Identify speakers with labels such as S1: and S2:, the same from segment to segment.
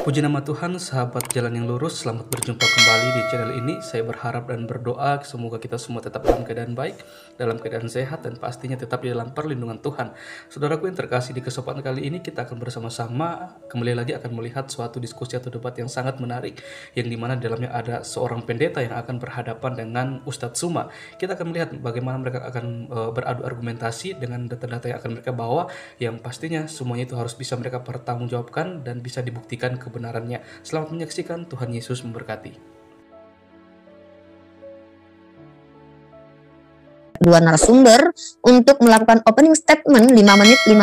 S1: Puji nama Tuhan, sahabat jalan yang lurus, selamat berjumpa kembali di channel ini. Saya berharap dan berdoa semoga kita semua tetap dalam keadaan baik, dalam keadaan sehat, dan pastinya tetap di dalam perlindungan Tuhan. Saudaraku yang terkasih, di kesempatan kali ini kita akan bersama-sama kembali lagi akan melihat suatu diskusi atau debat yang sangat menarik, yang dimana di dalamnya ada seorang pendeta yang akan berhadapan dengan Ustadz Suma. Kita akan melihat bagaimana mereka akan beradu argumentasi dengan data-data yang akan mereka bawa, yang pastinya semuanya itu harus bisa mereka pertanggungjawabkan dan bisa dibuktikan kebenarannya. Selamat menyaksikan, Tuhan Yesus memberkati.
S2: Dua narasumber untuk melakukan opening statement 5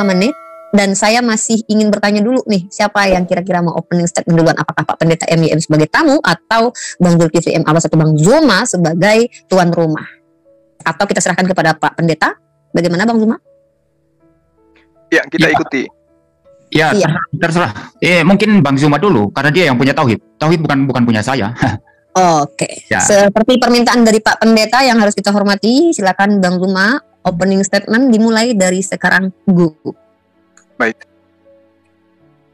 S2: menit, dan saya masih ingin bertanya dulu nih, siapa yang kira-kira mau opening statement duluan? Apakah Pak Pendeta MYM sebagai tamu atau Bang Zulkifli M. Abbas atau Bang Zuma sebagai tuan rumah? Atau kita serahkan kepada Pak Pendeta? Bagaimana Bang Zuma?
S3: Ya, kita ikuti.
S4: Ya,
S2: Iya.
S4: terserah. Mungkin Bang Zuma dulu, karena dia yang punya tauhid. Tauhid bukan punya saya.
S2: Oke.
S4: Ya.
S2: Seperti permintaan dari Pak Pendeta yang harus kita hormati, silakan Bang Zuma, opening statement dimulai dari sekarang, Gu.
S3: Baik.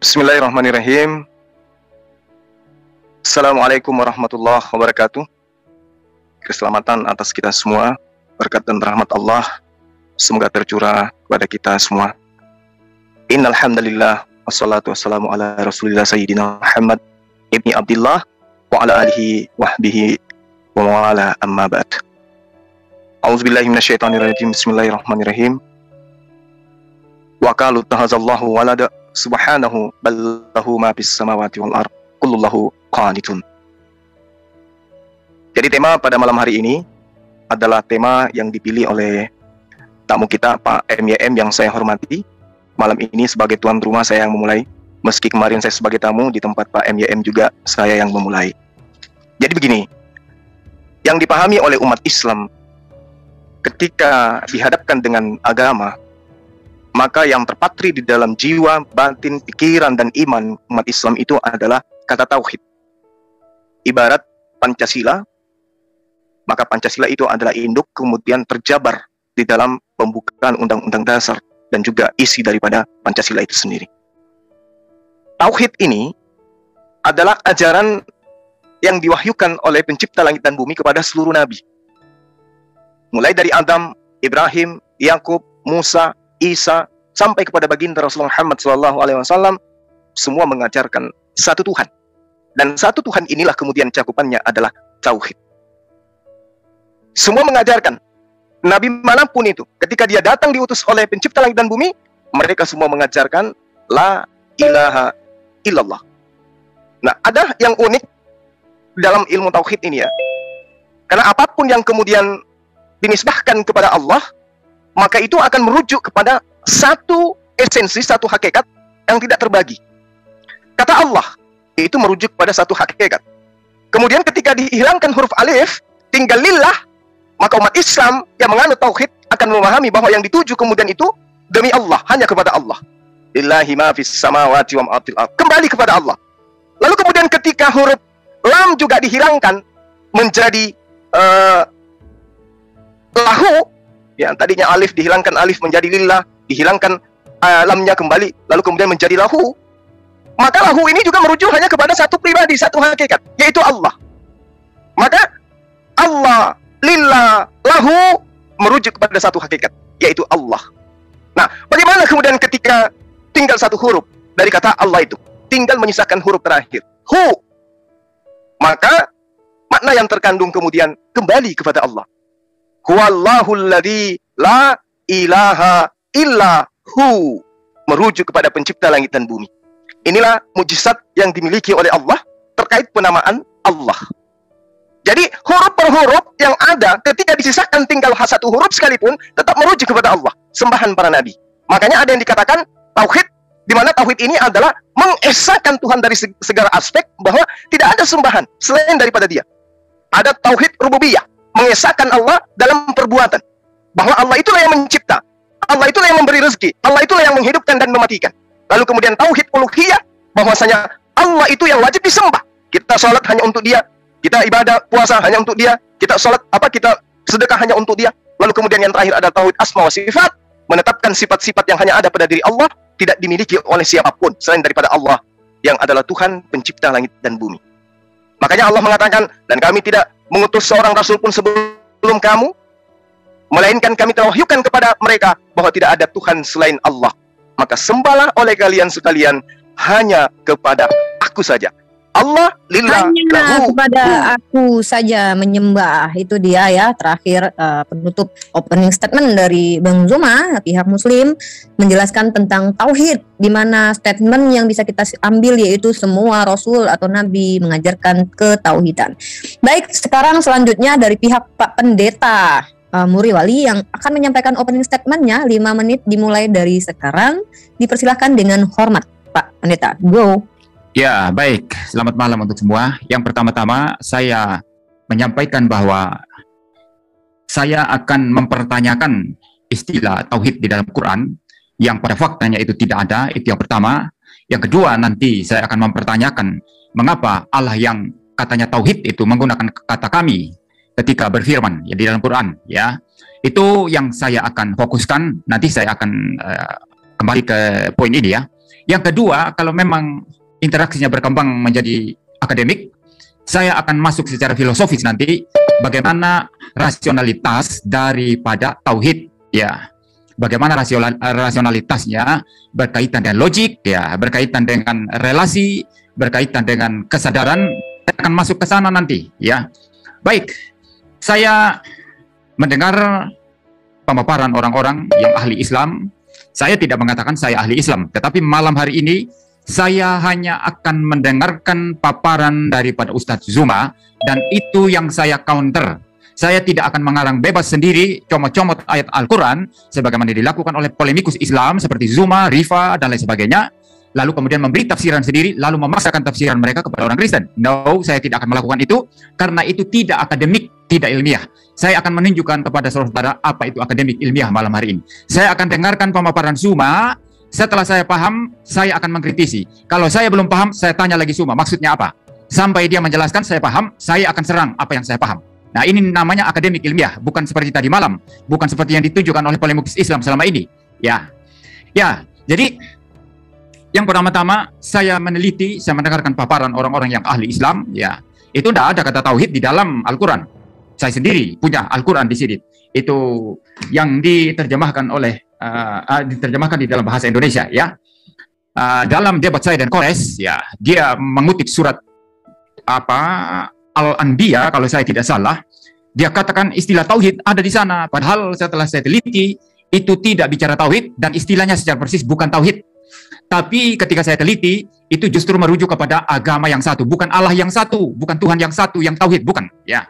S3: Bismillahirrahmanirrahim. Assalamualaikum warahmatullahi wabarakatuh. Keselamatan atas kita semua, berkat dan rahmat Allah semoga tercurah kepada kita semua. Innal hamdalillah wassalatu wassalamu ala Rasulillah Sayyidina Muhammad ibni Abdillah wa ala alihi wahbihi wa mawala amma ba'd. A'udzubillahi minasyaitonirrajim. Bismillahirrahmanirrahim. Wa qalu tahazallahu walada subhanahu ballahu ma fis samawati wal ard kulluhu qanitun. Jadi tema pada malam hari ini adalah tema yang dipilih oleh tamu kita Pak MYM yang saya hormati. Malam ini sebagai tuan rumah saya yang memulai. Meski kemarin saya sebagai tamu di tempat Pak MYM juga saya yang memulai. Jadi begini, yang dipahami oleh umat Islam ketika dihadapkan dengan agama, maka yang terpatri di dalam jiwa, batin, pikiran, dan iman umat Islam itu adalah kata tauhid. Ibarat Pancasila, maka Pancasila itu adalah induk kemudian terjabar di dalam pembukaan Undang-Undang Dasar dan juga isi daripada Pancasila itu sendiri. Tauhid ini adalah ajaran yang diwahyukan oleh pencipta langit dan bumi kepada seluruh nabi. Mulai dari Adam, Ibrahim, Yakub, Musa, Isa, sampai kepada baginda Rasulullah Muhammad SAW, semua mengajarkan satu Tuhan. Dan satu Tuhan inilah kemudian cakupannya adalah tauhid. Semua mengajarkan, nabi manapun itu, ketika dia datang diutus oleh pencipta langit dan bumi, mereka semua mengajarkan la ilaha illallah. Nah, ada yang unik dalam ilmu tauhid ini ya. Karena apapun yang kemudian dinisbahkan kepada Allah, maka itu akan merujuk kepada satu esensi, satu hakikat yang tidak terbagi. Kata Allah, itu merujuk pada satu hakikat. Kemudian ketika dihilangkan huruf alif, tinggal lillah, maka umat Islam yang menganut tauhid akan memahami bahwa yang dituju kemudian itu demi Allah, hanya kepada Allah. Lillahi ma fis samawati wa ma fil ardh. Kembali kepada Allah. Lalu kemudian ketika huruf lam juga dihilangkan menjadi lahu, ya tadinya alif dihilangkan, alif menjadi lillah, dihilangkan lamnya kembali, lalu kemudian menjadi lahu. Maka lahu ini juga merujuk hanya kepada satu pribadi, satu hakikat, yaitu Allah. Maka Allah, lillah, lahu merujuk kepada satu hakikat, yaitu Allah. Nah, bagaimana kemudian ketika tinggal satu huruf dari kata Allah itu, tinggal menyisakan huruf terakhir, hu, maka makna yang terkandung kemudian kembali kepada Allah. Huwallahul ladzi la ilaha illa hu, merujuk kepada pencipta langit dan bumi. Inilah mujizat yang dimiliki oleh Allah terkait penamaan Allah. Jadi huruf per huruf yang ada ketika disisakan tinggal satu huruf sekalipun tetap merujuk kepada Allah, sembahan para nabi. Makanya ada yang dikatakan tauhid, di mana tauhid ini adalah mengesahkan Tuhan dari segala aspek, bahwa tidak ada sembahan selain daripada Dia. Ada tauhid rububiyah, mengesahkan Allah dalam perbuatan, bahwa Allah itulah yang mencipta, Allah itulah yang memberi rezeki, Allah itulah yang menghidupkan dan mematikan. Lalu kemudian tauhid uluhiyah, bahwasanya Allah itu yang wajib disembah. Kita sholat hanya untuk Dia, kita ibadah puasa hanya untuk Dia, kita sholat kita sedekah hanya untuk Dia. Lalu kemudian yang terakhir ada tauhid asma wa sifat, menetapkan sifat-sifat yang hanya ada pada diri Allah, tidak dimiliki oleh siapapun selain daripada Allah yang adalah Tuhan pencipta langit dan bumi. Makanya Allah mengatakan, dan kami tidak mengutus seorang rasul pun sebelum kamu, melainkan kami telah wahyukan kepada mereka bahwa tidak ada Tuhan selain Allah. Maka sembahlah oleh kalian sekalian hanya kepada aku saja. Allah lillah
S2: Hanya
S3: lahu.
S2: kepada aku saja menyembah. Itu dia ya, terakhir penutup opening statement dari Bang Zuma, pihak Muslim, menjelaskan tentang tauhid, di mana statement yang bisa kita ambil yaitu semua rasul atau nabi mengajarkan ketauhidan. Baik, sekarang selanjutnya dari pihak Pak Pendeta Muri Wali yang akan menyampaikan opening statementnya 5 menit dimulai dari sekarang. Dipersilahkan dengan hormat, Pak Pendeta. Go.
S4: Ya, baik. Selamat malam untuk semua. Yang pertama-tama saya menyampaikan bahwa saya akan mempertanyakan istilah tauhid di dalam Quran yang pada faktanya itu tidak ada. Itu yang pertama. Yang kedua, nanti saya akan mempertanyakan mengapa Allah yang katanya tauhid itu menggunakan kata kami ketika berfirman ya di dalam Quran, ya. Itu yang saya akan fokuskan. Nanti saya akan kembali ke poin ini, ya. Yang kedua, kalau memang interaksinya berkembang menjadi akademik, saya akan masuk secara filosofis nanti bagaimana rasionalitas daripada tauhid, ya. Bagaimana rasionalitasnya berkaitan dengan logik, ya, berkaitan dengan relasi, berkaitan dengan kesadaran. Saya akan masuk ke sana nanti, ya. Baik, saya mendengar pemaparan orang-orang yang ahli Islam. Saya tidak mengatakan saya ahli Islam, tetapi malam hari ini saya hanya akan mendengarkan paparan daripada Ustadz Zuma, dan itu yang saya counter. Saya tidak akan mengarang bebas sendiri, comot-comot ayat Al-Quran, sebagaimana dilakukan oleh polemikus Islam seperti Zuma, Rifa, dan lain sebagainya, lalu kemudian memberi tafsiran sendiri, lalu memaksakan tafsiran mereka kepada orang Kristen. No, saya tidak akan melakukan itu, karena itu tidak akademik, tidak ilmiah. Saya akan menunjukkan kepada saudara apa itu akademik ilmiah malam hari ini. Saya akan dengarkan pemaparan Zuma. Setelah saya paham, saya akan mengkritisi. Kalau saya belum paham, saya tanya lagi Zuma, maksudnya apa? Sampai dia menjelaskan, saya paham, saya akan serang apa yang saya paham. Nah, ini namanya akademik ilmiah, bukan seperti tadi malam, bukan seperti yang ditunjukkan oleh polemikus Islam selama ini. Ya, jadi yang pertama-tama saya meneliti, saya mendengarkan paparan orang-orang yang ahli Islam. Ya, itu tidak ada kata tauhid di dalam Al-Quran. Saya sendiri punya Al-Quran di sini. Itu yang diterjemahkan oleh diterjemahkan di dalam bahasa Indonesia, ya. Dalam debat saya dan Kores, ya, dia mengutip surat Al-Anbiya kalau saya tidak salah. Dia katakan istilah tauhid ada di sana, padahal setelah saya teliti itu tidak bicara tauhid dan istilahnya secara persis bukan tauhid. Tapi ketika saya teliti itu justru merujuk kepada agama yang satu, bukan Allah yang satu, bukan Tuhan yang satu yang tauhid, bukan, ya.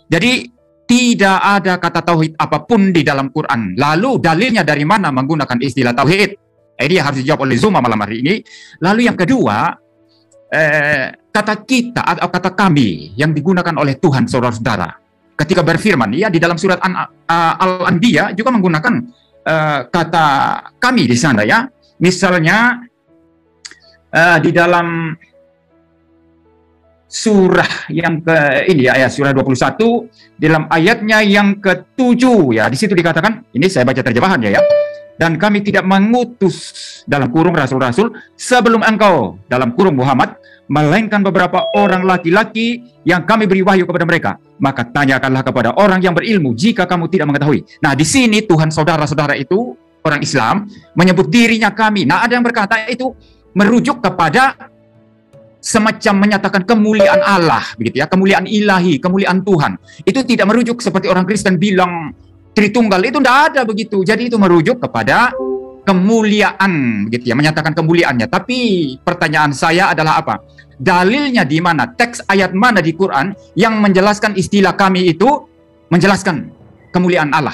S4: Jadi tidak ada kata tauhid apapun di dalam Quran. Lalu dalilnya dari mana menggunakan istilah tauhid? Ini harus dijawab oleh Zuma malam hari ini. Lalu yang kedua, kata kita atau kata kami yang digunakan oleh Tuhan, saudara-saudara, ketika berfirman, ya, di dalam surat Al-Anbiya juga menggunakan kata kami di sana, ya. Misalnya di dalam surah yang ini ya, ayat surah 21 dalam ayatnya yang ke-7, ya, di situ dikatakan, ini saya baca terjemahannya, ya. Dan kami tidak mengutus dalam kurung rasul-rasul sebelum engkau dalam kurung Muhammad, melainkan beberapa orang laki-laki yang kami beri wahyu kepada mereka. Maka tanyakanlah kepada orang yang berilmu jika kamu tidak mengetahui. Nah, di sini Tuhan saudara-saudara itu orang Islam menyebut dirinya kami. Nah, ada yang berkata itu merujuk kepada semacam menyatakan kemuliaan Allah, begitu, ya, kemuliaan ilahi, kemuliaan Tuhan. Itu tidak merujuk seperti orang Kristen bilang Tritunggal, itu tidak ada begitu. Jadi itu merujuk kepada kemuliaan, begitu, ya, menyatakan kemuliaannya. Tapi pertanyaan saya adalah apa? Dalilnya di mana? Teks ayat mana di Quran yang menjelaskan istilah kami itu menjelaskan kemuliaan Allah?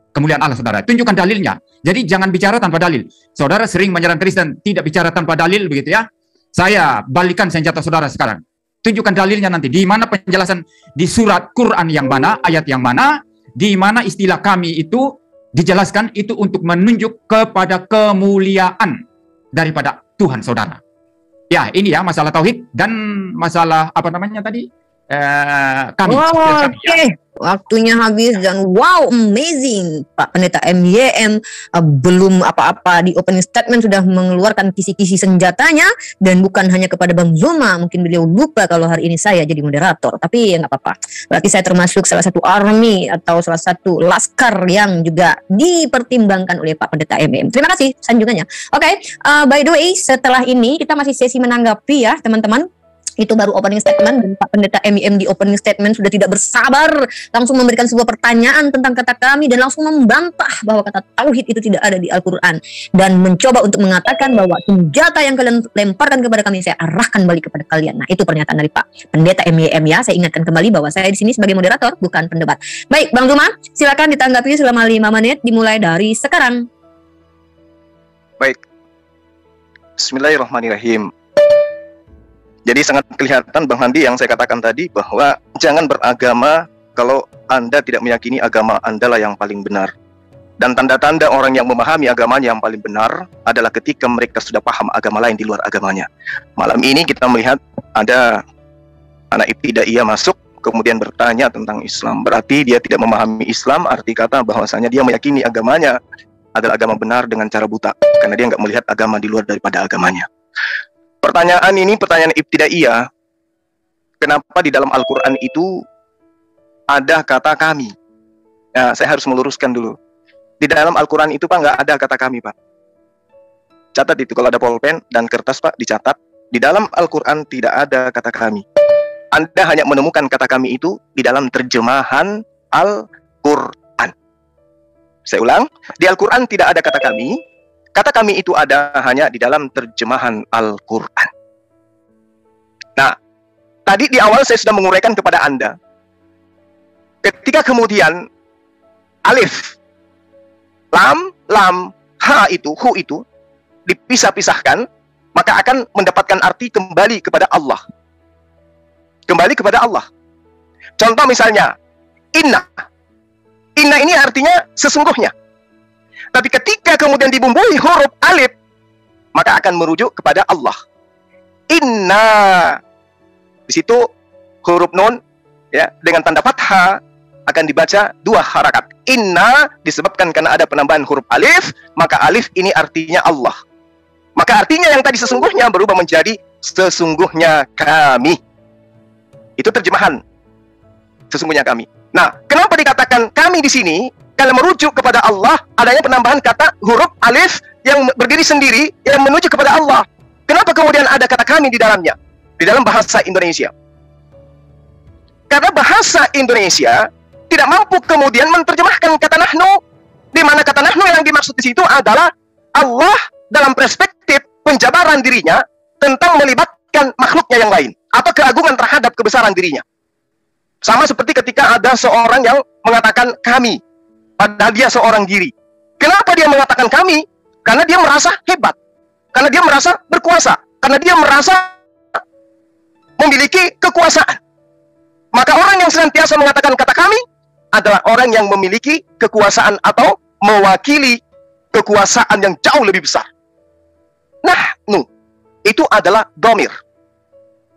S4: Kemuliaan Allah, saudara. Tunjukkan dalilnya. Jadi jangan bicara tanpa dalil. Saudara sering menyerang Kristen tidak bicara tanpa dalil, begitu, ya. Saya balikan senjata saudara sekarang. Tunjukkan dalilnya nanti. Di mana penjelasan di surat Quran yang mana, ayat yang mana, di mana istilah kami itu dijelaskan itu untuk menunjuk kepada kemuliaan daripada Tuhan, saudara. Ya, ini ya masalah tauhid dan masalah apa namanya tadi? kami.
S2: Oke, waktunya habis dan wow, amazing. Pak Pendeta MYM belum apa-apa di opening statement sudah mengeluarkan kisi-kisi senjatanya, dan bukan hanya kepada Bang Zoma. Mungkin beliau lupa kalau hari ini saya jadi moderator, tapi ya nggak apa-apa. Berarti saya termasuk salah satu army atau salah satu laskar yang juga dipertimbangkan oleh Pak Pendeta MYM. Terima kasih sanjungannya. Oke, by the way, setelah ini kita masih sesi menanggapi ya teman-teman. Itu baru opening statement, dan Pak Pendeta MYM di opening statement sudah tidak bersabar langsung memberikan sebuah pertanyaan tentang kata kami dan langsung membantah bahwa kata tauhid itu tidak ada di Al-Quran, dan mencoba untuk mengatakan bahwa senjata yang kalian lemparkan kepada kami saya arahkan balik kepada kalian. Nah, itu pernyataan dari Pak Pendeta MYM ya. Saya ingatkan kembali bahwa saya di sini sebagai moderator, bukan pendebat. Baik, Bang Zuma, silakan ditanggapi selama 5 menit dimulai dari sekarang.
S3: Baik. Bismillahirrahmanirrahim. Jadi sangat kelihatan Bang Handi yang saya katakan tadi bahwa jangan beragama kalau Anda tidak meyakini agama Anda lah yang paling benar. Dan tanda-tanda orang yang memahami agamanya yang paling benar adalah ketika mereka sudah paham agama lain di luar agamanya. Malam ini kita melihat ada anak ibtidaiyah masuk kemudian bertanya tentang Islam. Berarti dia tidak memahami Islam, arti kata bahwasanya dia meyakini agamanya adalah agama benar dengan cara buta, karena dia nggak melihat agama di luar daripada agamanya. Pertanyaan ini pertanyaan ibtidaiyah. Kenapa di dalam Al-Quran itu ada kata kami? Nah, saya harus meluruskan dulu. Di dalam Al-Quran itu Pak nggak ada kata kami Pak. Catat itu, kalau ada pulpen dan kertas Pak dicatat. Di dalam Al-Quran tidak ada kata kami. Anda hanya menemukan kata kami itu di dalam terjemahan Al-Quran. Saya ulang, di Al-Quran tidak ada kata kami. Kata kami itu ada hanya di dalam terjemahan Al-Quran. Nah, tadi di awal saya sudah menguraikan kepada Anda. Ketika kemudian alif, lam, ha itu, hu itu dipisah-pisahkan, maka akan mendapatkan arti kembali kepada Allah. Kembali kepada Allah. Contoh misalnya, inna. Inna ini artinya sesungguhnya. Tapi ketika kemudian dibumbui huruf alif, maka akan merujuk kepada Allah. Inna. Di situ huruf nun ya dengan tanda fathah akan dibaca 2 harakat. Inna disebabkan karena ada penambahan huruf alif, maka alif ini artinya Allah. Maka artinya yang tadi sesungguhnya berubah menjadi sesungguhnya kami. Itu terjemahan sesungguhnya kami. Nah, kenapa dikatakan kami di sini? Kalau merujuk kepada Allah, adanya penambahan kata huruf alif yang berdiri sendiri yang menuju kepada Allah. Kenapa kemudian ada kata kami di dalamnya? Di dalam bahasa Indonesia. Karena bahasa Indonesia tidak mampu kemudian menerjemahkan kata nahnu, di mana kata nahnu yang dimaksud di situ adalah Allah dalam perspektif penjabaran dirinya tentang melibatkan makhluknya yang lain atau keagungan terhadap kebesaran dirinya. Sama seperti ketika ada seorang yang mengatakan kami, padahal dia seorang diri. Kenapa dia mengatakan kami? Karena dia merasa hebat. Karena dia merasa berkuasa. Karena dia merasa memiliki kekuasaan. Maka orang yang senantiasa mengatakan kata kami adalah orang yang memiliki kekuasaan atau mewakili kekuasaan yang jauh lebih besar. Nahnu itu adalah dhamir.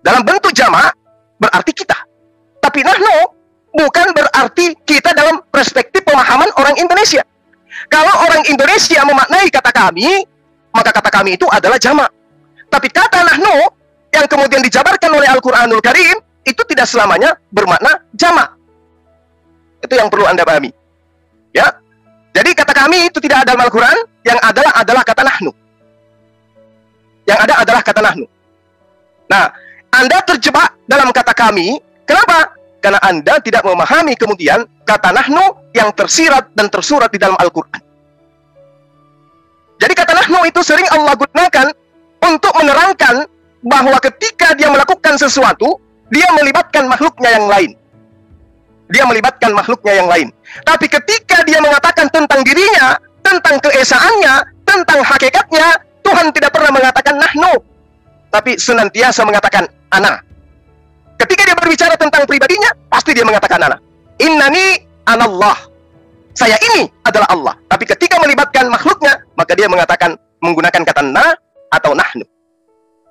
S3: Dalam bentuk jamak berarti kita. Tapi nahnu bukan berarti kita dalam perspektif pemahaman orang Indonesia. Kalau orang Indonesia memaknai kata kami, maka kata kami itu adalah jamak. Tapi kata nahnu yang kemudian dijabarkan oleh Al-Quranul Karim itu tidak selamanya bermakna jamak. Itu yang perlu Anda pahami. Ya. Jadi kata kami itu tidak ada dalam Al-Quran, yang adalah kata nahnu. Yang ada adalah kata nahnu. Nah, Anda terjebak dalam kata kami. Kenapa? Karena Anda tidak memahami kemudian kata nahnu yang tersirat dan tersurat di dalam Al-Quran. Jadi kata nahnu itu sering Allah gunakan untuk menerangkan bahwa ketika dia melakukan sesuatu, dia melibatkan makhluknya yang lain. Dia melibatkan makhluknya yang lain. Tapi ketika dia mengatakan tentang dirinya, tentang keesaannya, tentang hakikatnya, Tuhan tidak pernah mengatakan nahnu, tapi senantiasa mengatakan ana. Ketika dia berbicara tentang pribadinya, pasti dia mengatakan ana. Innani anallah. Saya ini adalah Allah. Tapi ketika melibatkan makhluknya, maka dia mengatakan menggunakan kata na atau nahnu.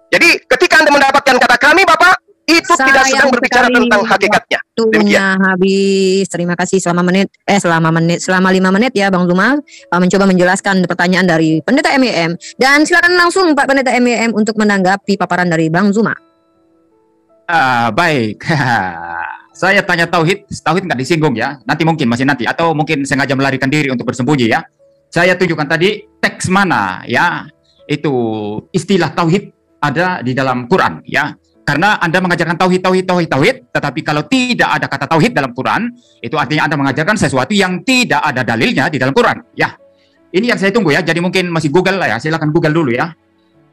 S3: Jadi ketika Anda mendapatkan kata kami, Bapak, itu tidak sedang sedang berbicara tentang hakikatnya.
S2: Waktunya habis. Terima kasih selama 5 menit ya Bang Zuma mencoba menjelaskan pertanyaan dari Pendeta MEM. Dan silakan langsung Pak Pendeta MEM untuk menanggapi paparan dari Bang Zuma.
S4: Baik. Saya tanya tauhid nggak disinggung ya. Masih nanti atau mungkin sengaja melarikan diri untuk bersembunyi ya. Saya tunjukkan tadi teks mana ya. Itu istilah tauhid ada di dalam Quran ya. Karena Anda mengajarkan tauhid, tetapi kalau tidak ada kata tauhid dalam Quran, itu artinya Anda mengajarkan sesuatu yang tidak ada dalilnya di dalam Quran. Ya, ini yang saya tunggu ya. Jadi mungkin masih Google lah ya. Silakan Google dulu ya.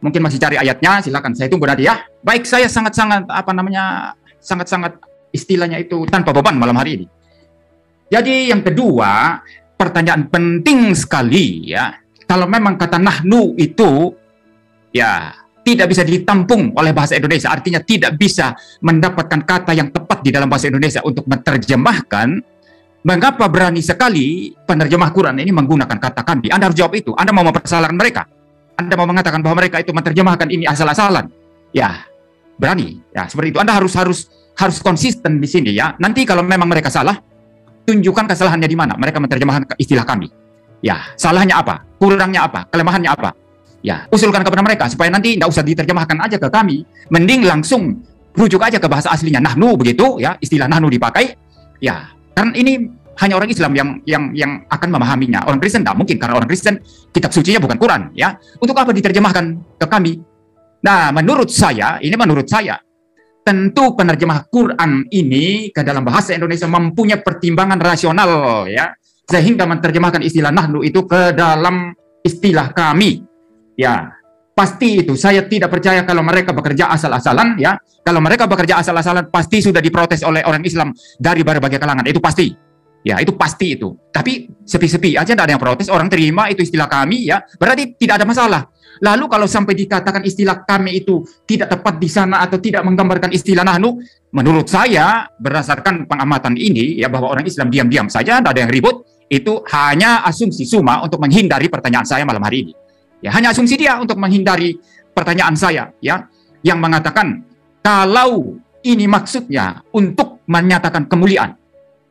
S4: Mungkin masih cari ayatnya. Silakan. Saya tunggu nanti ya. Baik, saya sangat-sangat istilahnya itu tanpa beban malam hari ini. Jadi yang kedua, pertanyaan penting sekali ya. Kalau memang kata nahnu itu ya tidak bisa ditampung oleh bahasa Indonesia, artinya tidak bisa mendapatkan kata yang tepat di dalam bahasa Indonesia untuk menerjemahkan, mengapa berani sekali penerjemah Quran ini menggunakan kata kami? Anda harus jawab itu. Anda mau mempersalahkan mereka? Anda mau mengatakan bahwa mereka itu menerjemahkan ini asal-asalan? Ya, berani. Ya, seperti itu. Anda harus konsisten di sini ya. Nanti kalau memang mereka salah, tunjukkan kesalahannya di mana. Mereka menerjemahkan istilah kami. Ya, salahnya apa? Kurangnya apa? Kelemahannya apa? Ya, usulkan kepada mereka supaya nanti tidak usah diterjemahkan aja ke kami, mending langsung rujuk aja ke bahasa aslinya nahnu begitu ya, istilah nahnu dipakai. Ya, karena ini hanya orang Islam yang akan memahaminya. Orang Kristen tidak mungkin, karena orang Kristen kitab sucinya bukan Quran ya. Untuk apa diterjemahkan ke kami? Nah, menurut saya, tentu penerjemah Quran ini ke dalam bahasa Indonesia mempunyai pertimbangan rasional ya, sehingga menerjemahkan istilah nahnu itu ke dalam istilah kami. Ya, pasti itu. Saya tidak percaya kalau mereka bekerja asal-asalan ya. Kalau mereka bekerja asal-asalan pasti sudah diprotes oleh orang Islam dari berbagai kalangan. Itu pasti. Ya, itu pasti itu. Tapi sepi-sepi aja tidak ada yang protes, orang terima itu istilah kami ya. Berarti tidak ada masalah. Lalu kalau sampai dikatakan istilah kami itu tidak tepat di sana atau tidak menggambarkan istilah nahnu, menurut saya berdasarkan pengamatan ini ya, bahwa orang Islam diam-diam saja, tidak ada yang ribut, itu hanya asumsi Suma untuk menghindari pertanyaan saya malam hari ini. Ya, hanya asumsi dia untuk menghindari pertanyaan saya ya, yang mengatakan kalau ini maksudnya untuk menyatakan kemuliaan.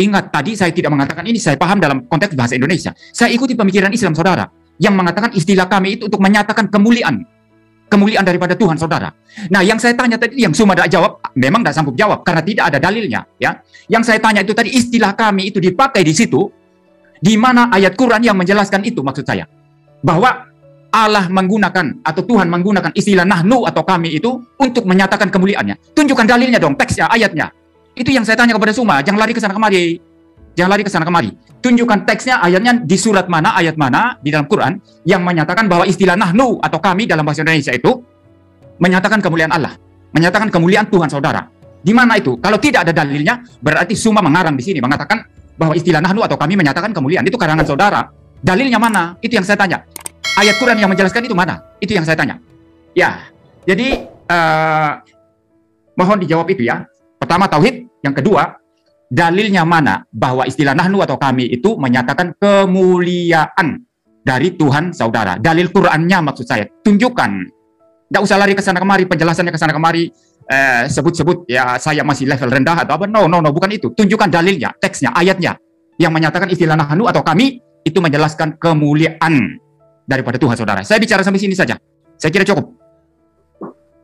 S4: Ingat tadi saya tidak mengatakan ini, saya paham dalam konteks bahasa Indonesia. Saya ikuti pemikiran Islam saudara yang mengatakan istilah kami itu untuk menyatakan kemuliaan daripada Tuhan saudara. Nah, yang saya tanya tadi yang Suma tidak jawab, memang tidak sanggup jawab karena tidak ada dalilnya ya. Yang saya tanya itu tadi istilah kami itu dipakai di situ, di mana ayat Quran yang menjelaskan itu maksud saya. Bahwa Allah menggunakan atau Tuhan menggunakan istilah nahnu atau kami itu untuk menyatakan kemuliaannya. Tunjukkan dalilnya dong, teksnya, ayatnya. Itu yang saya tanya kepada Suma, jangan lari ke sana kemari. Jangan lari ke sana kemari. Tunjukkan teksnya, ayatnya di surat mana, ayat mana di dalam Quran yang menyatakan bahwa istilah nahnu atau kami dalam bahasa Indonesia itu menyatakan kemuliaan Allah, menyatakan kemuliaan Tuhan saudara. Di mana itu? Kalau tidak ada dalilnya, berarti Suma mengarang di sini mengatakan bahwa istilah nahnu atau kami menyatakan kemuliaan. Itu karangan saudara. Dalilnya mana? Itu yang saya tanya. Ayat Quran yang menjelaskan itu mana? Itu yang saya tanya. Ya, jadi mohon dijawab itu ya. Pertama tauhid, yang kedua dalilnya mana bahwa istilah nahnu atau kami itu menyatakan kemuliaan dari Tuhan saudara. Dalil Qurannya maksud saya. Tunjukkan. Tidak usah lari ke sana kemari, penjelasannya ke sana kemari, sebut-sebut ya saya masih level rendah atau apa. No, bukan itu. Tunjukkan dalilnya, teksnya, ayatnya yang menyatakan istilah nahnu atau kami itu menjelaskan kemuliaan daripada Tuhan saudara. Saya bicara sampai sini saja. Saya kira cukup.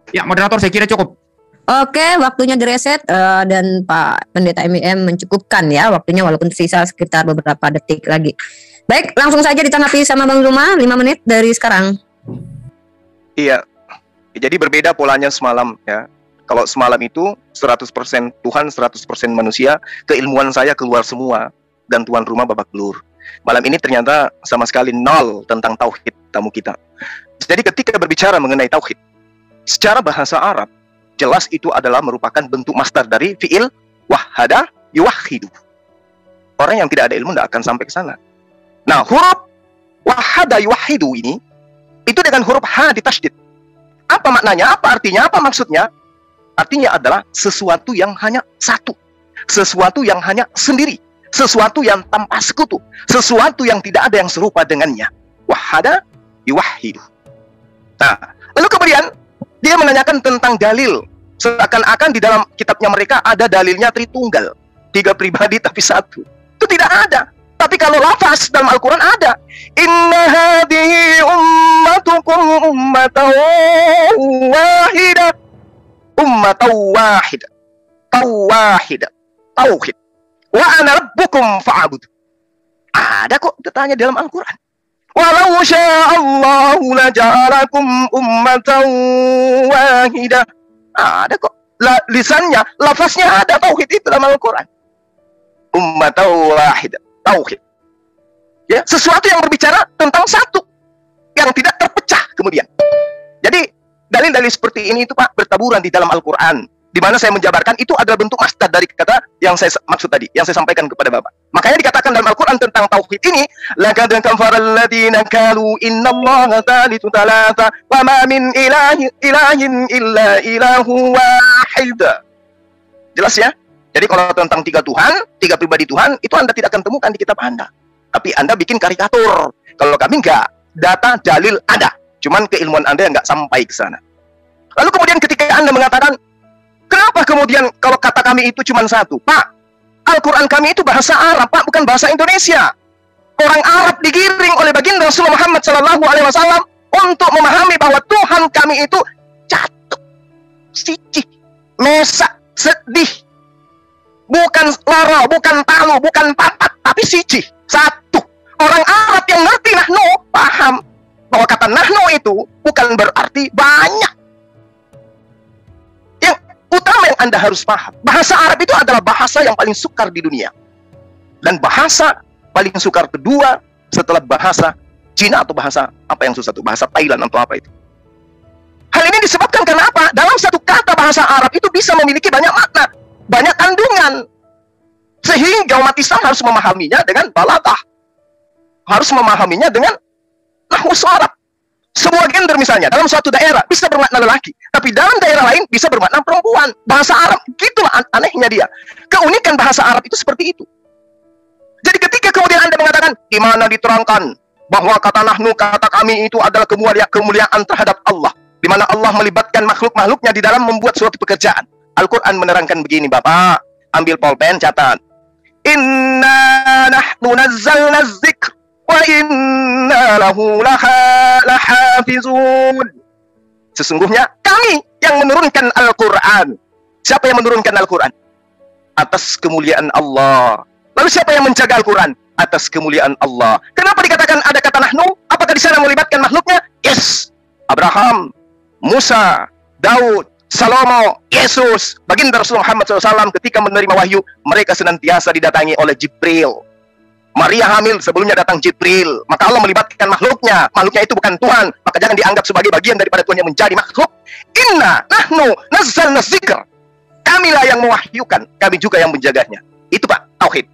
S4: Ya, moderator, saya kira cukup.
S2: Oke, waktunya direset dan Pak Pendeta MEM mencukupkan ya waktunya walaupun tersisa sekitar beberapa detik lagi. Baik, langsung saja ditanggapi sama Bang Zuma 5 menit dari sekarang.
S3: Iya. Jadi berbeda polanya semalam ya. Kalau semalam itu 100% Tuhan, 100% manusia, keilmuan saya keluar semua dan tuan rumah babak belur. Malam ini ternyata sama sekali nol tentang tauhid tamu kita. Jadi ketika berbicara mengenai tauhid, secara bahasa Arab, jelas itu adalah merupakan bentuk masdar dari fi'il wahada yuwahidu. Orang yang tidak ada ilmu tidak akan sampai ke sana. Nah, huruf wahada yuwahidu ini, itu dengan huruf ha ditasydid. Apa maknanya? Apa artinya? Apa maksudnya? Artinya adalah sesuatu yang hanya satu. Sesuatu yang hanya sendiri. Sesuatu yang tanpa sekutu, sesuatu yang tidak ada yang serupa dengannya. Wahada yuwahidu. Nah, lalu kemudian dia menanyakan tentang dalil Seakan-akan di dalam kitabnya mereka ada dalilnya Tritunggal, 3 pribadi tapi 1. Itu tidak ada. Tapi kalau lafaz dalam Al-Quran ada. Inna hadhihi ummatukum ummatan wahidah. Ummatan wahidah. Tawahidah. Tauhid. Wa ana rabbukum fa'bud. Ada kok ditanya dalam Al-Quran. Walau sya'allahu laja'alakum ummatan wahidah. Ada kok. Lisannya, lafaznya ada tauhid itu dalam Al-Quran. Ummatan wahidah. Tauhid. Ya, sesuatu yang berbicara tentang satu yang tidak terpecah kemudian. Jadi dalil-dalil seperti ini itu Pak bertaburan di dalam Al-Quran. Di mana saya menjabarkan itu adalah bentuk masdar dari kata yang saya maksud tadi, yang saya sampaikan kepada Bapak. Makanya dikatakan dalam Al-Quran tentang tauhid ini, laqad kafara alladziina qalu innallaha tsalitsu tsalatsa wa ma min ilahin illa ilahu wahid. Jelas ya? Jadi kalau tentang 3 Tuhan, 3 pribadi Tuhan, itu Anda tidak akan temukan di kitab Anda. Tapi Anda bikin karikatur. Kalau kami enggak, data, dalil ada. Cuman keilmuan Anda yang enggak sampai ke sana. Lalu kemudian ketika Anda mengatakan, kenapa kemudian kalau kata kami itu cuma 1? Pak, Al-Quran kami itu bahasa Arab, Pak, bukan bahasa Indonesia. Orang Arab digiring oleh baginda Rasulullah Muhammad SAW untuk memahami bahwa Tuhan kami itu jatuh, sicih, mesak, sedih. Bukan loro, bukan talu, bukan papat, tapi sicih, 1. Orang Arab yang ngerti nahnu, paham bahwa kata nahnu itu bukan berarti banyak. Yang utama yang Anda harus paham, bahasa Arab itu adalah bahasa yang paling sukar di dunia. Dan bahasa paling sukar kedua setelah bahasa Cina atau bahasa apa yang susah itu? Bahasa Thailand atau apa itu. Hal ini disebabkan karena apa? Dalam satu kata bahasa Arab itu bisa memiliki banyak makna, banyak kandungan, sehingga umat Islam harus memahaminya dengan balaghah, harus memahaminya dengan nahwu Arab. Sebuah gender misalnya dalam suatu daerah bisa bermakna lelaki, tapi dalam daerah lain bisa bermakna perempuan. Bahasa Arab, gitulah anehnya dia. Keunikan bahasa Arab itu seperti itu. Jadi ketika kemudian Anda mengatakan, di mana diterangkan bahwa kata nahnu, kata kami itu adalah kemuliaan terhadap Allah, di mana Allah melibatkan makhluk-makhluknya di dalam membuat suatu pekerjaan. Al-Quran menerangkan begini, Bapak. Ambil pulpen, catat. Inna nahnu nazzalna dzikr wa inna lahu lahafizun. Sesungguhnya kami yang menurunkan Al-Quran. Siapa yang menurunkan Al-Quran? Atas kemuliaan Allah. Lalu siapa yang menjaga Al-Quran? Atas kemuliaan Allah. Kenapa dikatakan ada kata nahnu? Apakah di sana melibatkan makhluknya? Yes. Abraham, Musa, Daud, Salomo, Yesus, baginda Rasulullah Muhammad SAW ketika menerima wahyu, mereka senantiasa didatangi oleh Jibril. Maria hamil, sebelumnya datang Jibril. Maka Allah melibatkan makhluknya. Makhluknya itu bukan Tuhan, maka jangan dianggap sebagai bagian daripada Tuhan yang menjadi makhluk. Inna nahnu nazzalna dzikr. Kamilah yang mewahyukan, kami juga yang menjaganya. Itu Pak, tauhid.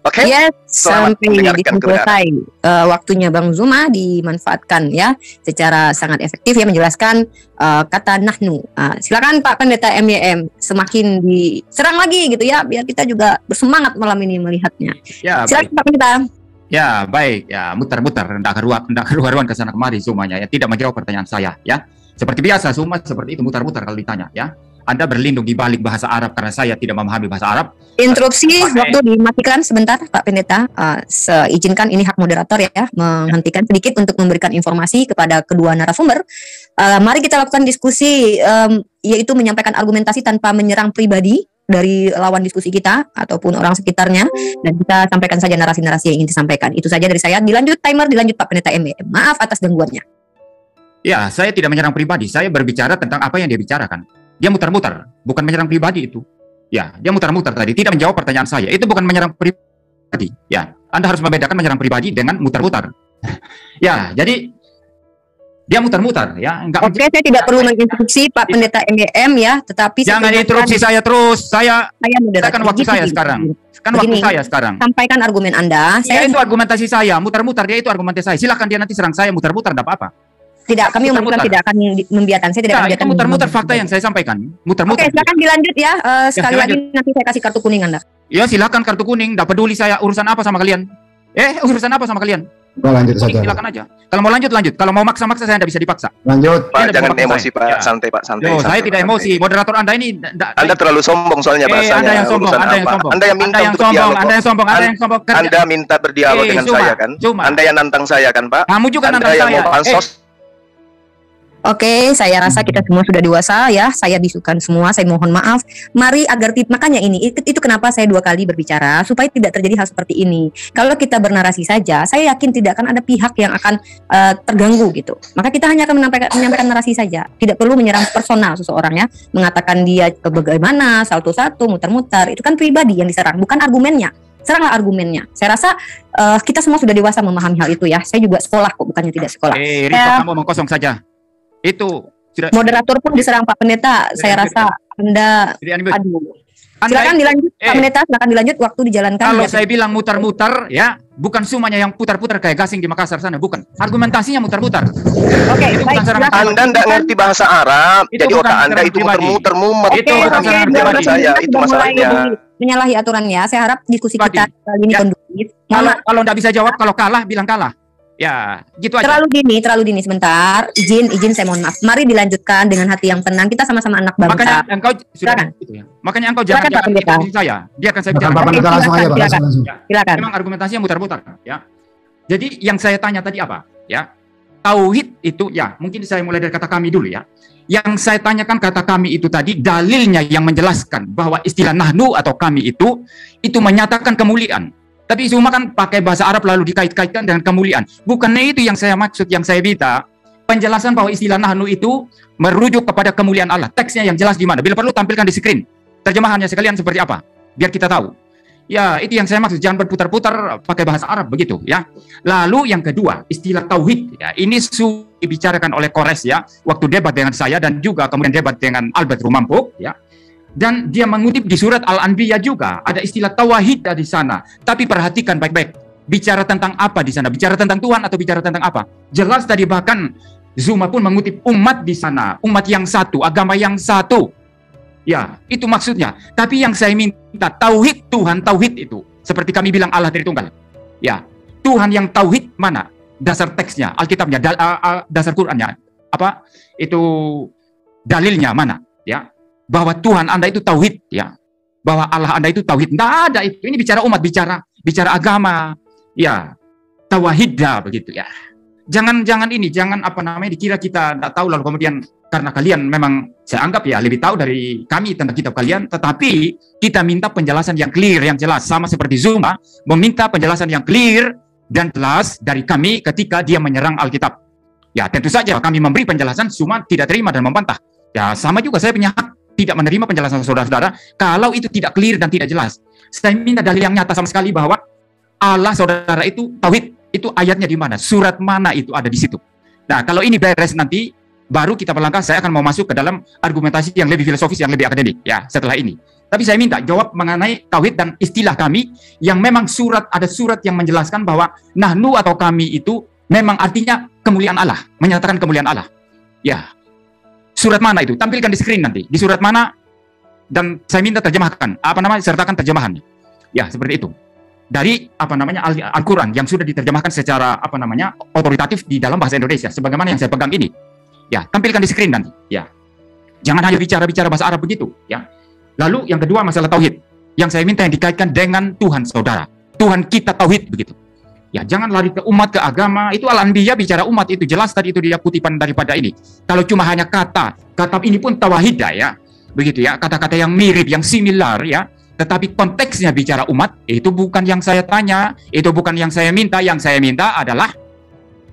S3: Oke?
S2: Yes, sampai di selesai waktunya Bang Zuma dimanfaatkan ya secara sangat efektif ya menjelaskan kata nahnu. Silakan Pak Pendeta MYM semakin diserang lagi gitu ya biar kita juga bersemangat malam ini melihatnya. Ya, silakan Pak Pendeta.
S4: Ya, baik. Ya, muter-muter hendak keluar-keluaran ke sana kemari Zumanya ya, tidak menjawab pertanyaan saya ya. Seperti biasa Zuma seperti itu muter-muter kalau ditanya ya. Anda berlindung di balik bahasa Arab karena saya tidak memahami bahasa Arab.
S2: Interupsi waktu dimatikan sebentar Pak Pendeta. Izinkan ini hak moderator ya, menghentikan sedikit untuk memberikan informasi kepada kedua narasumber. Mari kita lakukan diskusi, yaitu menyampaikan argumentasi tanpa menyerang pribadi dari lawan diskusi kita ataupun orang sekitarnya, dan kita sampaikan saja narasi-narasi yang ingin disampaikan. Itu saja dari saya. Dilanjut timer, dilanjut Pak Pendeta MYM. Maaf atas gangguannya.
S4: Ya, saya tidak menyerang pribadi. Saya berbicara tentang apa yang dia bicarakan. Dia muter-muter, bukan menyerang pribadi itu. Ya, dia muter-muter tadi, tidak menjawab pertanyaan saya. Itu bukan menyerang pribadi. Ya, Anda harus membedakan menyerang pribadi dengan muter-muter. Ya, jadi dia muter-muter ya.
S2: Oke, saya tidak perlu menginstruksi Pak Pendeta MYM ya, tetapi
S4: jangan interupsi saya terus. Saya kan waktu saya sekarang. Kan waktu saya sekarang.
S2: Sampaikan argumen Anda.
S4: Saya itu argumentasi saya, muter-muter dia itu argumentasi saya. Silakan dia nanti serang saya muter-muter, enggak apa-apa.
S2: Tidak, kami tidak akan membiarkan. Saya tidak akan membiarkan.
S4: Muter-muter fakta yang saya sampaikan. Muter-muter.
S2: Oke, silakan dilanjut ya. Sekali lagi nanti saya kasih kartu kuning Anda.
S4: Ya, silakan kartu kuning. Tidak peduli saya urusan apa sama kalian. Urusan apa sama kalian?
S5: Lanjut saja.
S4: Silakan aja. Kalau mau lanjut, lanjut. Kalau mau maksa-maksa, saya tidak bisa dipaksa.
S5: Lanjut.
S3: Pak, jangan
S4: Saya.
S3: emosi Pak,
S4: Ya.
S3: santai Pak, santai.
S4: Loh, saya
S3: santai,
S4: tidak
S3: Pak,
S4: emosi.
S3: santai.
S4: Moderator Anda ini
S3: Anda terlalu sombong soalnya bahasanya.
S4: Anda yang sombong,
S3: Urusan
S4: Anda yang
S3: apa?
S4: sombong.
S3: Anda yang minta
S4: Anda yang
S3: untuk
S4: sombong,
S3: berdialog.
S4: Anda yang sombong, Anda yang sombong.
S3: Anda minta berdialog dengan
S4: Cuma,
S3: saya kan?
S4: cuma.
S3: Anda yang nantang saya kan Pak?
S4: Kamu juga
S3: Anda
S4: nantang
S3: yang
S4: saya.
S3: mau pansos.
S2: Oke, saya rasa kita semua sudah dewasa ya. Saya bisukan semua, saya mohon maaf. Mari agar makanya itu kenapa saya 2 kali berbicara supaya tidak terjadi hal seperti ini. Kalau kita bernarasi saja, saya yakin tidak akan ada pihak yang akan terganggu gitu. Maka kita hanya akan menyampaikan narasi saja. Tidak perlu menyerang personal seseorang ya, mengatakan dia bagaimana, salto satu, muter-muter. Itu kan pribadi yang diserang, bukan argumennya. Seranglah argumennya. Saya rasa kita semua sudah dewasa memahami hal itu ya. Saya juga sekolah kok, bukannya tidak sekolah.
S4: Rifat, kamu omong kosong saja. Itu sudah.
S2: Moderator pun diserang Pak Pendeta. Saya rasa Anda aduh. Silakan dilanjut Pak Pendeta, silakan dilanjut waktu dijalankan.
S4: Kalau
S2: Ya.
S4: saya bilang mutar-mutar ya, bukan semuanya yang putar-putar kayak gasing di Makassar sana, bukan. Argumentasinya mutar-putar.
S2: Oke,
S4: Itu
S2: baik.
S4: bukan serangan
S2: Silakan.
S3: Anda tidak ngerti bahasa Arab,
S4: Itu
S3: jadi
S4: bukan
S3: otak Anda
S4: serangan
S3: itu
S4: pribadi.
S3: muter-muter mumet.
S4: Itu
S2: Oke,
S4: bukan
S2: oke,
S4: serangan
S3: pribadi
S2: Bapak
S3: saya,
S2: Pendeta
S3: itu
S2: sudah mulai
S3: masalahnya.
S2: menyalahi aturannya. Saya harap diskusi
S4: Pribadi.
S2: kita kali ini
S4: Ya.
S2: kondusif.
S4: Kalau nggak bisa jawab, kalau kalah bilang kalah. Ya, gitu aja.
S2: Terlalu dini sebentar. Izin saya mohon maaf. Mari dilanjutkan dengan hati yang tenang. Kita sama-sama anak bangsa.
S4: Makanya engkau sudah
S2: Silakan.
S4: gitu ya. Makanya engkau
S2: Silakan, Pak
S4: jangan
S2: Pendeta.
S4: ikutin saya. Biarkan saya
S5: Silakan,
S4: bicara.
S5: Pak Pendeta, langsung aja Pak, langsung.
S2: Silakan.
S4: Memang argumentasinya mutar-mutar ya. Jadi yang saya tanya tadi apa? Ya. Tauhid itu ya, mungkin saya mulai dari kata kami dulu ya. Yang saya tanyakan kata kami itu tadi dalilnya yang menjelaskan bahwa istilah nahnu atau kami itu menyatakan kemuliaan. Tapi semua kan pakai bahasa Arab lalu dikait-kaitkan dengan kemuliaan. Bukannya itu yang saya maksud, yang saya minta. Penjelasan bahwa istilah nahnu itu merujuk kepada kemuliaan Allah. Teksnya yang jelas di mana? Bila perlu tampilkan di screen. Terjemahannya sekalian seperti apa? Biar kita tahu. Ya, itu yang saya maksud. Jangan berputar-putar pakai bahasa Arab begitu ya. Lalu yang kedua, istilah tauhid ya. Ini dibicarakan oleh Kores ya, waktu debat dengan saya dan juga kemudian debat dengan Albert Rumampo ya. Dan dia mengutip di surat Al-Anbiya juga ada istilah tauhid di sana. Tapi perhatikan baik-baik. Bicara tentang apa di sana? Bicara tentang Tuhan atau bicara tentang apa? Jelas tadi bahkan Zuma pun mengutip umat di sana, umat yang satu, agama yang satu. Ya, itu maksudnya. Tapi yang saya minta tauhid Tuhan, tauhid itu seperti kami bilang Allah Tritunggal. Ya, Tuhan yang tauhid mana? Dasar teksnya, Alkitabnya, dasar Qur'annya. Apa? Itu dalilnya mana? Ya. Bahwa Tuhan Anda itu tauhid ya. Bahwa Allah Anda itu tauhid. Tidak ada itu. Ini bicara umat, bicara agama. Ya. Tauhidnya begitu ya. Jangan apa namanya dikira kita tidak tahu lalu kemudian karena kalian memang saya anggap ya lebih tahu dari kami tentang kitab kalian, tetapi kita minta penjelasan yang clear, yang jelas, sama seperti Zuma meminta penjelasan yang clear dan jelas dari kami ketika dia menyerang Alkitab. Ya, tentu saja kami memberi penjelasan, Zuma tidak terima dan membantah. Ya, sama juga saya punya hak tidak menerima penjelasan saudara-saudara kalau itu tidak clear dan tidak jelas. Saya minta dalil yang nyata sama sekali bahwa Allah saudara itu tauhid. Itu ayatnya di mana? Surat mana itu ada di situ? Nah, kalau ini beres nanti baru kita melangkah, saya akan mau masuk ke dalam argumentasi yang lebih filosofis, yang lebih akademik ya setelah ini. Tapi saya minta jawab mengenai tauhid dan istilah kami yang memang ada surat yang menjelaskan bahwa nahnu atau kami itu memang artinya kemuliaan Allah, menyatakan kemuliaan Allah. Ya. Surat mana itu? Tampilkan di screen nanti. Di surat mana? Dan saya minta terjemahkan. Sertakan terjemahannya. Ya, seperti itu. Dari Al-Qur'an yang sudah diterjemahkan secara otoritatif di dalam bahasa Indonesia sebagaimana yang saya pegang ini. Ya, tampilkan di screen nanti. Ya. Jangan hanya bicara bahasa Arab begitu, ya. Lalu yang kedua masalah tauhid. Yang saya minta yang dikaitkan dengan Tuhan saudara. Tuhan kita tauhid begitu. Ya, jangan lari ke umat, ke agama. Itu Al-Anbiya bicara umat itu jelas tadi itu dia kutipan daripada ini. Kalau cuma hanya kata ini pun tawahidah ya. Begitu ya, kata-kata yang mirip, yang similar ya. Tetapi konteksnya bicara umat, itu bukan yang saya tanya, itu bukan yang saya minta. Yang saya minta adalah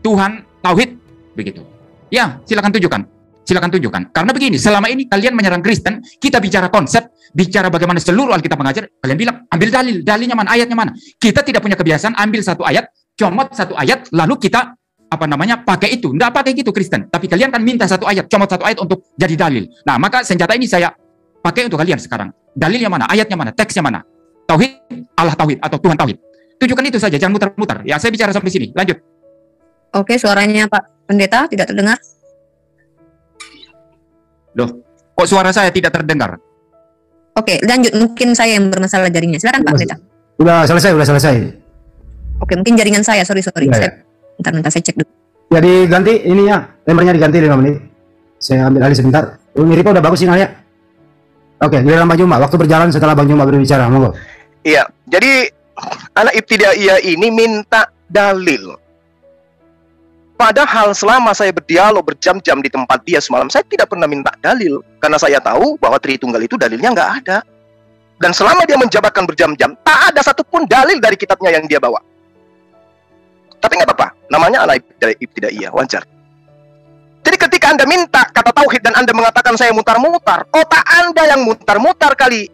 S4: Tuhan tauhid begitu. Ya, silakan tunjukkan. Karena begini, selama ini kalian menyerang Kristen, kita bicara konsep, bicara bagaimana seluruh Alkitab mengajar, kalian bilang, ambil dalilnya mana, ayatnya mana. Kita tidak punya kebiasaan ambil satu ayat, comot satu ayat, lalu kita pakai itu. Nggak pakai gitu Kristen. Tapi kalian kan minta satu ayat, comot satu ayat untuk jadi dalil. Nah, maka senjata ini saya pakai untuk kalian sekarang. Dalilnya mana, ayatnya mana, teksnya mana. Tauhid, Allah tauhid, atau Tuhan tauhid. Tunjukkan itu saja, jangan muter-muter. Ya, saya bicara sampai sini. Lanjut.
S2: Oke, suaranya Pak Pendeta tidak terdengar.
S4: Loh, kok suara saya tidak terdengar?
S2: Oke, lanjut. Mungkin saya yang bermasalah jaringan. Silakan Pak Pendeta.
S5: Udah selesai.
S2: Oke, mungkin jaringan saya. Sorry.
S5: Ya,
S2: Bentar saya cek dulu.
S5: Ya diganti ininya, lembarnya diganti 5 menit. Saya ambil alih sebentar. Miripnya udah bagus sinyalnya. Oke, giliran Bang Juma. Waktu berjalan setelah Bang Juma berbicara, monggo.
S3: Iya, jadi anak ibtidaiyah ini minta dalil. Padahal selama saya berdialog berjam-jam di tempat dia semalam, saya tidak pernah minta dalil. Karena saya tahu bahwa Tritunggal itu dalilnya nggak ada. Dan selama dia menjabarkan berjam-jam, tak ada satupun dalil dari kitabnya yang dia bawa. Tapi nggak apa-apa, namanya anak ibtidaiyah, wajar. Jadi ketika Anda minta kata tauhid dan Anda mengatakan saya mutar-mutar, otak Anda yang mutar-mutar kali.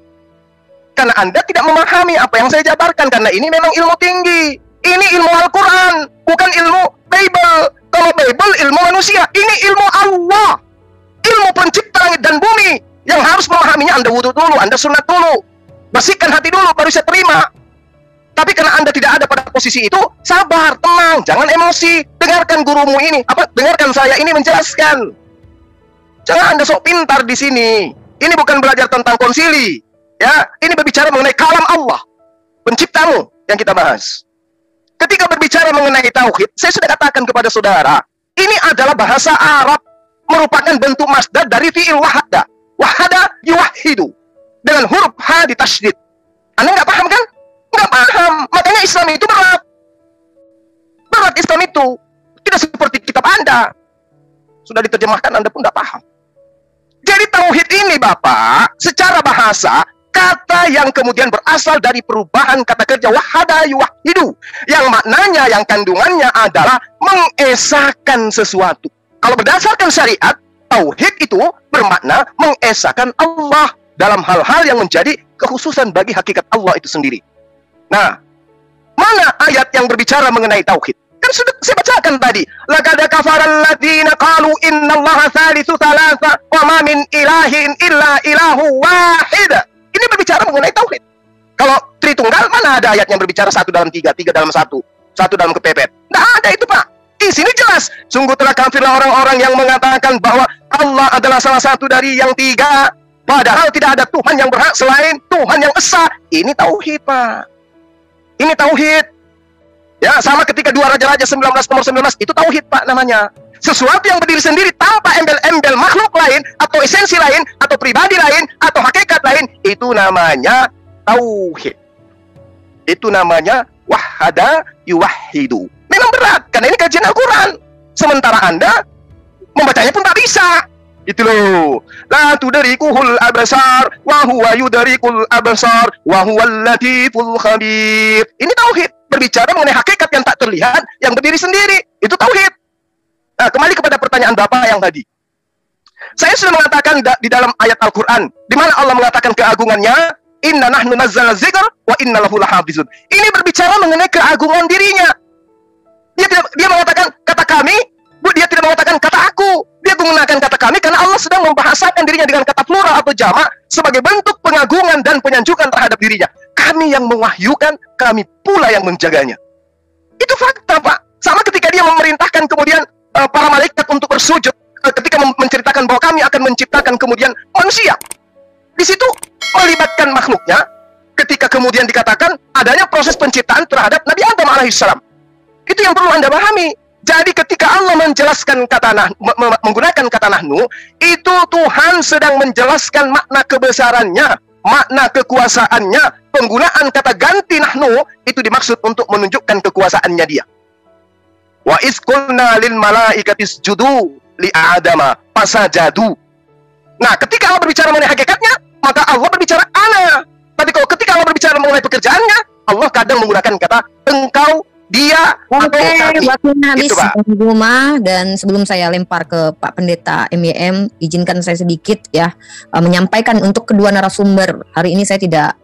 S3: Karena Anda tidak memahami apa yang saya jabarkan. Karena ini memang ilmu tinggi. Ini ilmu Al-Quran, bukan ilmu Bible. Kalau Bible ilmu manusia, ini ilmu Allah. Ilmu pencipta langit dan bumi. Yang harus memahaminya Anda wudhu dulu, Anda sunat dulu. Bersihkan hati dulu, baru saya terima. Tapi karena Anda tidak ada pada posisi itu, sabar, tenang, jangan emosi. Dengarkan gurumu ini, dengarkan saya ini menjelaskan. Jangan Anda sok pintar di sini. Ini bukan belajar tentang konsili. Ya, ini berbicara mengenai kalam Allah, penciptamu yang kita bahas. Ketika berbicara mengenai tauhid, saya sudah katakan kepada saudara, ini adalah bahasa Arab, merupakan bentuk masdar dari fi'il wahada. Wahada yuwahidu, dengan huruf ha ditasydid. Anda nggak paham kan? Nggak paham. Makanya Islam itu berat. Berat Islam itu. Tidak seperti kitab Anda. Sudah diterjemahkan, Anda pun nggak paham. Jadi tauhid ini Bapak, secara bahasa, kata yang kemudian berasal dari perubahan kata kerja wahada yuwahidu, yang maknanya, yang kandungannya adalah mengesahkan sesuatu. Kalau berdasarkan syariat, tauhid itu bermakna mengesahkan Allah dalam hal-hal yang menjadi kekhususan bagi hakikat Allah itu sendiri. Nah, mana ayat yang berbicara mengenai tauhid? Kan sudah saya bacakan tadi. Laqad kafaral ladzina qalu innallaha tsalitsu tsalatsa wa ma min ilahin illa ilahu wahid. Ini berbicara mengenai tauhid. Kalau Tritunggal, mana ada ayat yang berbicara 1 dalam 3, 3 dalam 1, 1 dalam kepepet? Nggak ada itu, Pak. Di sini jelas, sungguh telah kafirlah orang-orang yang mengatakan bahwa Allah adalah salah satu dari yang 3, padahal tidak ada Tuhan yang berhak selain Tuhan yang esa. Ini tauhid, Pak. Ini tauhid. Ya, sama ketika 2 Raja-Raja 19 nomor 19, itu tauhid, Pak, namanya. Sesuatu yang berdiri sendiri tanpa embel-embel makhluk lain, atau esensi lain, atau pribadi lain, atau hakikat lain, itu namanya tauhid. Itu namanya wahada yuwahidu. Memang berat, karena ini kajian Al-Quran. Sementara Anda membacanya pun tak bisa. Itu loh. La tudrikuhul absar wa huwa yudrikul absar wa huwal latiful khabir. Ini tauhid, berbicara mengenai hakikat yang tak terlihat, yang berdiri sendiri. Itu tauhid. Nah, kembali kepada pertanyaan Bapak yang tadi. Saya sudah mengatakan di dalam ayat Al-Quran, di mana Allah mengatakan keagungannya, inna nahnu nazzalna dzikra wa inna lahu lahafizun. Ini berbicara mengenai keagungan dirinya. Dia mengatakan kata kami, dia tidak mengatakan kata aku. Dia menggunakan kata kami karena Allah sedang membahasakan dirinya dengan kata plural atau jamak sebagai bentuk pengagungan dan penyanjukan terhadap dirinya. Kami yang mewahyukan, kami pula yang menjaganya. Itu fakta, Pak. Sama ketika dia memerintahkan kemudian para malaikat untuk bersujud, ketika menceritakan bahwa kami akan menciptakan kemudian manusia. Di situ melibatkan makhluknya, ketika kemudian dikatakan adanya proses penciptaan terhadap Nabi Adam alaihissalam. Itu yang perlu Anda pahami. Jadi ketika Allah menjelaskan menggunakan kata nahnu, itu Tuhan sedang menjelaskan makna kebesarannya, makna kekuasaannya. Penggunaan kata ganti nahnu itu dimaksud untuk menunjukkan kekuasaannya dia. Wa iz qulna lil malaikati isjudu li adama fasajadu. Nah, ketika Allah berbicara mengenai hakikatnya, maka Allah berbicara ana. Tapi kalau ketika Allah berbicara mengenai pekerjaannya, Allah kadang menggunakan kata engkau, dia,
S2: Oke, waktunya habis,
S3: Pak.
S2: Dan sebelum saya lempar ke Pak Pendeta MYM, izinkan saya sedikit ya menyampaikan untuk kedua narasumber. Hari ini saya tidak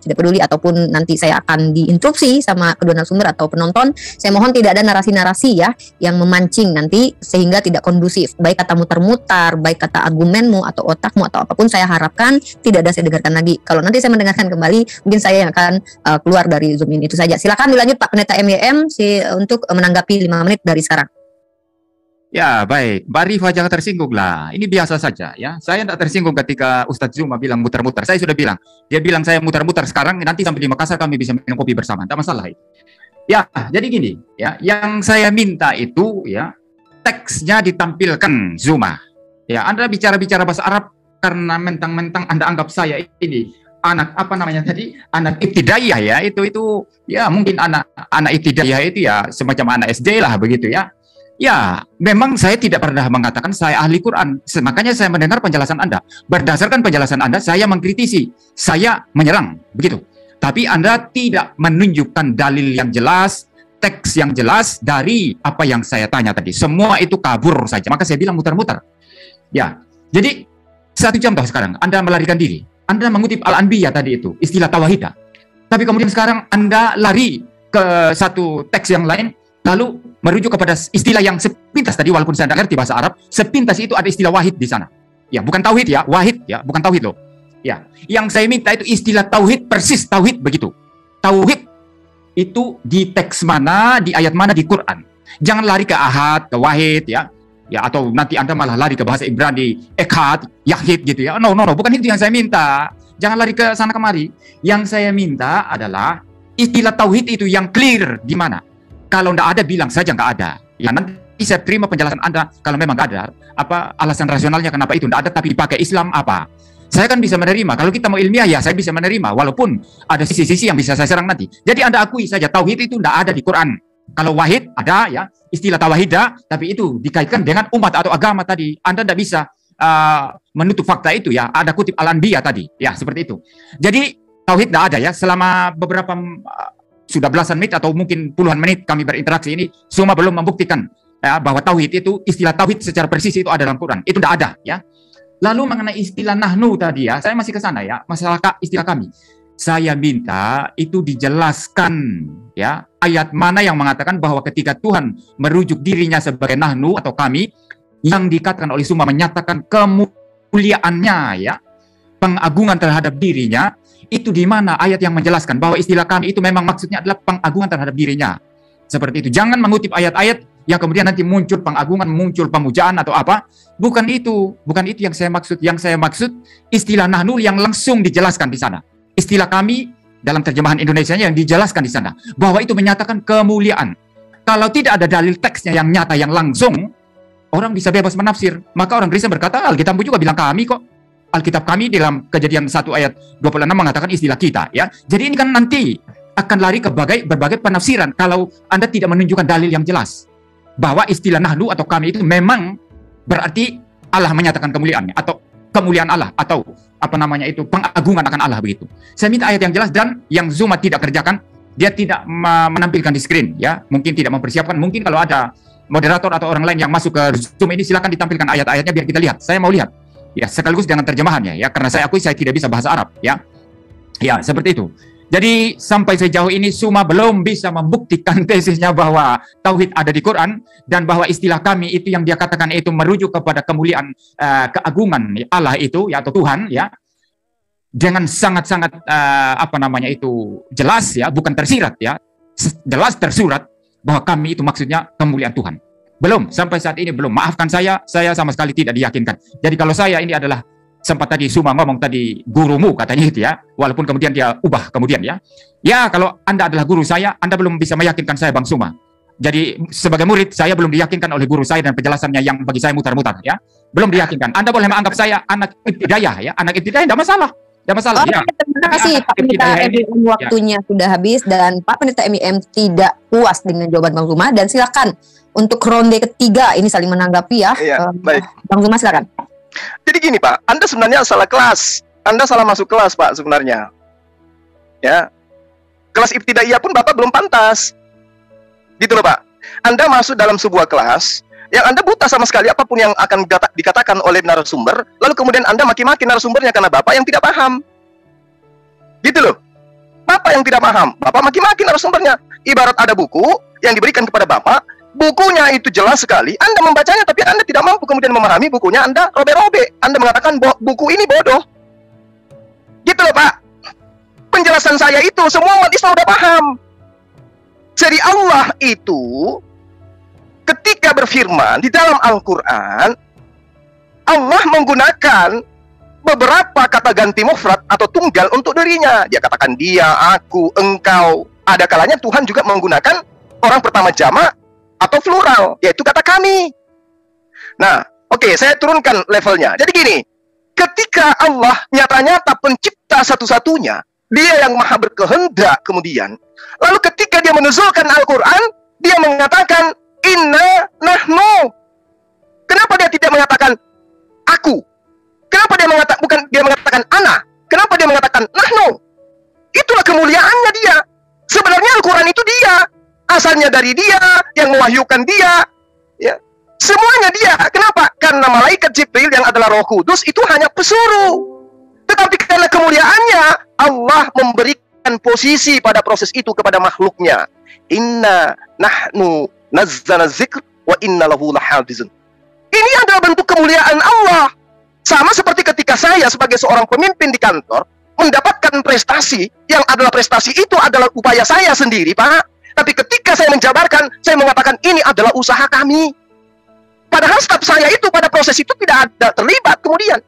S2: peduli ataupun nanti saya akan diinstruksi sama kedua narasumber atau penonton. Saya mohon tidak ada narasi-narasi ya yang memancing nanti sehingga tidak kondusif. Baik kata mutar-mutar, baik kata argumenmu atau otakmu atau apapun, saya harapkan tidak ada saya dengarkan lagi. Kalau nanti saya mendengarkan kembali, mungkin saya yang akan keluar dari Zoom ini. Itu saja. Silakan dilanjut Pak Pendeta MYM untuk menanggapi 5 menit dari sekarang.
S4: Ya, baik. Mbak Rifa jangan tersinggung lah. Ini biasa saja ya. Saya tidak tersinggung ketika Ustadz Zuma bilang muter-muter. Saya sudah bilang. Dia bilang saya muter-muter sekarang, nanti sampai di Makassar kami bisa minum kopi bersama. Tidak masalah itu. Ya, jadi gini, ya, yang saya minta itu ya teksnya ditampilkan Zuma. Ya, Anda bicara-bicara bahasa Arab karena mentang-mentang Anda anggap saya ini anak apa namanya tadi, anak ibtidaiyah ya, itu ya mungkin anak ibtidaiyah itu ya semacam anak SD lah begitu ya. Ya, memang saya tidak pernah mengatakan saya ahli Quran. Makanya saya mendengar penjelasan Anda. Berdasarkan penjelasan Anda, saya mengkritisi, saya menyerang, begitu. Tapi Anda tidak menunjukkan dalil yang jelas, teks yang jelas dari apa yang saya tanya tadi. Semua itu kabur saja. Maka saya bilang mutar-mutar. Ya, jadi satu contoh sekarang, Anda melarikan diri. Anda mengutip Al-Anbiya tadi itu, istilah tawahidah. Tapi kemudian sekarang Anda lari ke satu teks yang lain, lalu merujuk kepada istilah yang sepintas tadi, walaupun saya tidak ngerti bahasa Arab, sepintas itu ada istilah wahid di sana. Ya, bukan tauhid ya, wahid ya, bukan tauhid loh. Ya, yang saya minta itu istilah tauhid, persis tauhid begitu. Tauhid itu di teks mana, di ayat mana di Quran. Jangan lari ke ahad, ke wahid ya. Ya, atau nanti Anda malah lari ke bahasa Ibrani, echad, yahid gitu ya. No, bukan itu yang saya minta. Jangan lari ke sana kemari. Yang saya minta adalah istilah tauhid itu yang clear di mana. Kalau tidak ada, bilang saja nggak ada. Ya, nanti saya terima penjelasan Anda. Kalau memang nggak ada, apa alasan rasionalnya kenapa itu tidak ada, tapi dipakai Islam apa? Saya kan bisa menerima. Kalau kita mau ilmiah ya, saya bisa menerima. Walaupun ada sisi-sisi yang bisa saya serang nanti. Jadi Anda akui saja, tauhid itu tidak ada di Quran. Kalau wahid ada ya, istilah tawahidah, tapi itu dikaitkan dengan umat atau agama tadi. Anda tidak bisa menutup fakta itu ya. Ada kutip Al-Anbiya tadi. Ya, seperti itu. Jadi tauhid tidak ada ya. Selama beberapa sudah belasan menit atau mungkin puluhan menit kami berinteraksi ini, semua belum membuktikan ya, bahwa tauhid itu, istilah tauhid secara persis itu ada dalam Quran. Itu tidak ada ya. Lalu mengenai istilah nahnu tadi ya, saya masih ke sana ya, masalah istilah kami. Saya minta itu dijelaskan ya, ayat mana yang mengatakan bahwa ketika Tuhan merujuk dirinya sebagai nahnu atau kami, yang dikatakan oleh Suma menyatakan kemuliaannya ya, pengagungan terhadap dirinya, itu di mana ayat yang menjelaskan bahwa istilah kami itu memang maksudnya adalah pengagungan terhadap dirinya. Seperti itu. Jangan mengutip ayat-ayat yang kemudian nanti muncul pengagungan, muncul pemujaan atau apa. Bukan itu yang saya maksud. Yang saya maksud istilah nahnu yang langsung dijelaskan di sana. Istilah kami dalam terjemahan Indonesianya yang dijelaskan di sana bahwa itu menyatakan kemuliaan. Kalau tidak ada dalil teksnya yang nyata yang langsung, orang bisa bebas menafsir. Maka orang Kristen berkata, Alkitab juga bilang kami kok. Alkitab kami dalam Kejadian 1 ayat 26 mengatakan istilah kita ya. Jadi ini kan nanti akan lari ke berbagai penafsiran kalau Anda tidak menunjukkan dalil yang jelas bahwa istilah nahnu atau kami itu memang berarti Allah menyatakan kemuliaannya atau kemuliaan Allah atau apa namanya itu pengagungan akan Allah begitu. Saya minta ayat yang jelas dan yang Zuma tidak kerjakan, dia tidak menampilkan di screen ya, mungkin tidak mempersiapkan. Mungkin kalau ada moderator atau orang lain yang masuk ke Zoom ini silakan ditampilkan ayat-ayatnya biar kita lihat. Saya mau lihat. Ya, sekaligus dengan terjemahannya ya, karena saya akui saya tidak bisa bahasa Arab ya. Ya, seperti itu. Jadi sampai sejauh ini Suma belum bisa membuktikan tesisnya bahwa tauhid ada di Quran dan bahwa istilah kami itu yang dia katakan itu merujuk kepada kemuliaan keagungan Allah itu ya, atau Tuhan ya. Dengan sangat-sangat apa namanya itu jelas ya, bukan tersirat ya. Jelas tersurat bahwa kami itu maksudnya kemuliaan Tuhan. Belum, sampai saat ini belum. Maafkan saya sama sekali tidak diyakinkan. Jadi kalau saya ini adalah, sempat tadi Suma ngomong tadi gurumu katanya itu ya, walaupun kemudian dia ubah kemudian ya. Ya, kalau Anda adalah guru saya, Anda belum bisa meyakinkan saya Bang Suma. Jadi sebagai murid saya belum diyakinkan oleh guru saya dan penjelasannya yang bagi saya mutar-mutar ya. Belum diyakinkan. Anda boleh menganggap saya anak ibtidaiyah ya, anak ibtidaiyah tidak masalah. Tidak masalah.
S2: Ya. Terima kasih Pak Pendeta MIM, waktunya sudah habis dan Pak Pendeta MIM tidak puas dengan jawaban Bang Zuma dan silakan untuk ronde ketiga ini saling menanggapi ya.
S3: Iya, baik.
S2: Bang Zuma silakan.
S3: Jadi gini Pak, Anda sebenarnya salah kelas. Anda salah masuk kelas Pak sebenarnya. Ya. Kelas ibtidaiyah pun Bapak belum pantas. Gitu loh Pak. Anda masuk dalam sebuah kelas yang Anda buta sama sekali apapun yang akan dikatakan oleh narasumber, lalu kemudian Anda maki-maki narasumbernya karena Bapak yang tidak paham. Gitu loh. Bapak yang tidak paham, Bapak maki-maki narasumbernya. Ibarat ada buku yang diberikan kepada Bapak, bukunya itu jelas sekali, Anda membacanya tapi Anda tidak mampu kemudian memahami bukunya, Anda robe-robe. Anda mengatakan buku ini bodoh. Gitu loh Pak. Penjelasan saya itu semua umat Islam udah paham. Jadi Allah itu ketika berfirman di dalam Al-Quran, Allah menggunakan beberapa kata ganti mufrad atau tunggal untuk dirinya. Dia katakan dia, aku, engkau, ada kalanya Tuhan juga menggunakan orang pertama jamak atau plural, yaitu kata kami. Nah, oke, saya turunkan levelnya. Jadi gini, ketika Allah nyata-nyata pencipta satu-satunya, dia yang maha berkehendak kemudian, lalu ketika dia menuzulkan Al-Quran, dia mengatakan, inna nahnu. Kenapa dia tidak mengatakan aku? Kenapa dia mengatakan ana? Kenapa dia mengatakan nahnu? Itulah kemuliaannya dia. Sebenarnya Al-Quran itu dia. Asalnya dari dia, yang mewahyukan dia. Ya. Semuanya dia. Kenapa? Karena malaikat Jibril yang adalah Roh Kudus itu hanya pesuruh. Tetapi karena kemuliaannya, Allah memberikan posisi pada proses itu kepada makhluknya. Inna nahnu nazzalna dzikr wa inna lahu lahafizun. Ini adalah bentuk kemuliaan Allah. Sama seperti ketika saya sebagai seorang pemimpin di kantor mendapatkan prestasi, yang adalah prestasi itu adalah upaya saya sendiri, Pak. Tapi ketika saya menjabarkan, saya mengatakan ini adalah usaha kami. Padahal staf saya itu pada proses itu tidak ada terlibat kemudian.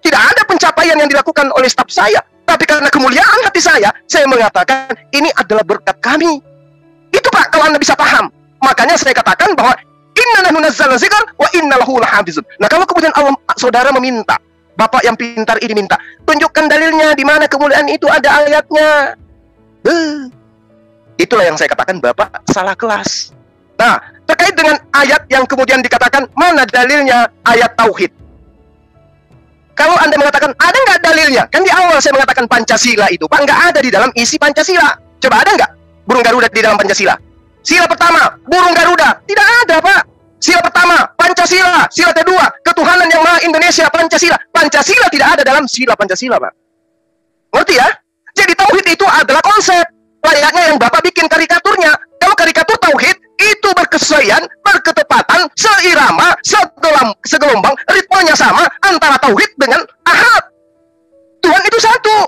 S3: Tidak ada pencapaian yang dilakukan oleh staf saya. Tapi karena kemuliaan hati saya mengatakan ini adalah berkat kami. Itu Pak, kalau Anda bisa paham. Makanya saya katakan bahwa inna nahnu nazzalna dzikra wa inna lahu lahafizun. Nah, kalau kemudian Allah, saudara meminta, Bapak yang pintar ini minta, tunjukkan dalilnya di mana kemuliaan itu ada ayatnya. Itulah yang saya katakan Bapak salah kelas. Nah, terkait dengan ayat yang kemudian dikatakan mana dalilnya ayat tauhid. Kalau Anda mengatakan ada nggak dalilnya? Kan di awal saya mengatakan Pancasila itu, Pak, nggak ada di dalam isi Pancasila. Coba ada nggak burung Garuda di dalam Pancasila? Sila pertama, burung Garuda. Tidak ada, Pak. Sila pertama, Pancasila. Sila kedua, ketuhanan yang maha Indonesia, Pancasila. Pancasila tidak ada dalam sila Pancasila, Pak. Ngerti ya? Jadi tauhid itu adalah konsep. Layaknya yang Bapak bikin karikaturnya. Kalau karikatur tauhid, itu berkesesuaian, berketepatan, seirama, segelombang, ritmenya sama antara tauhid dengan ahad. Tuhan itu satu.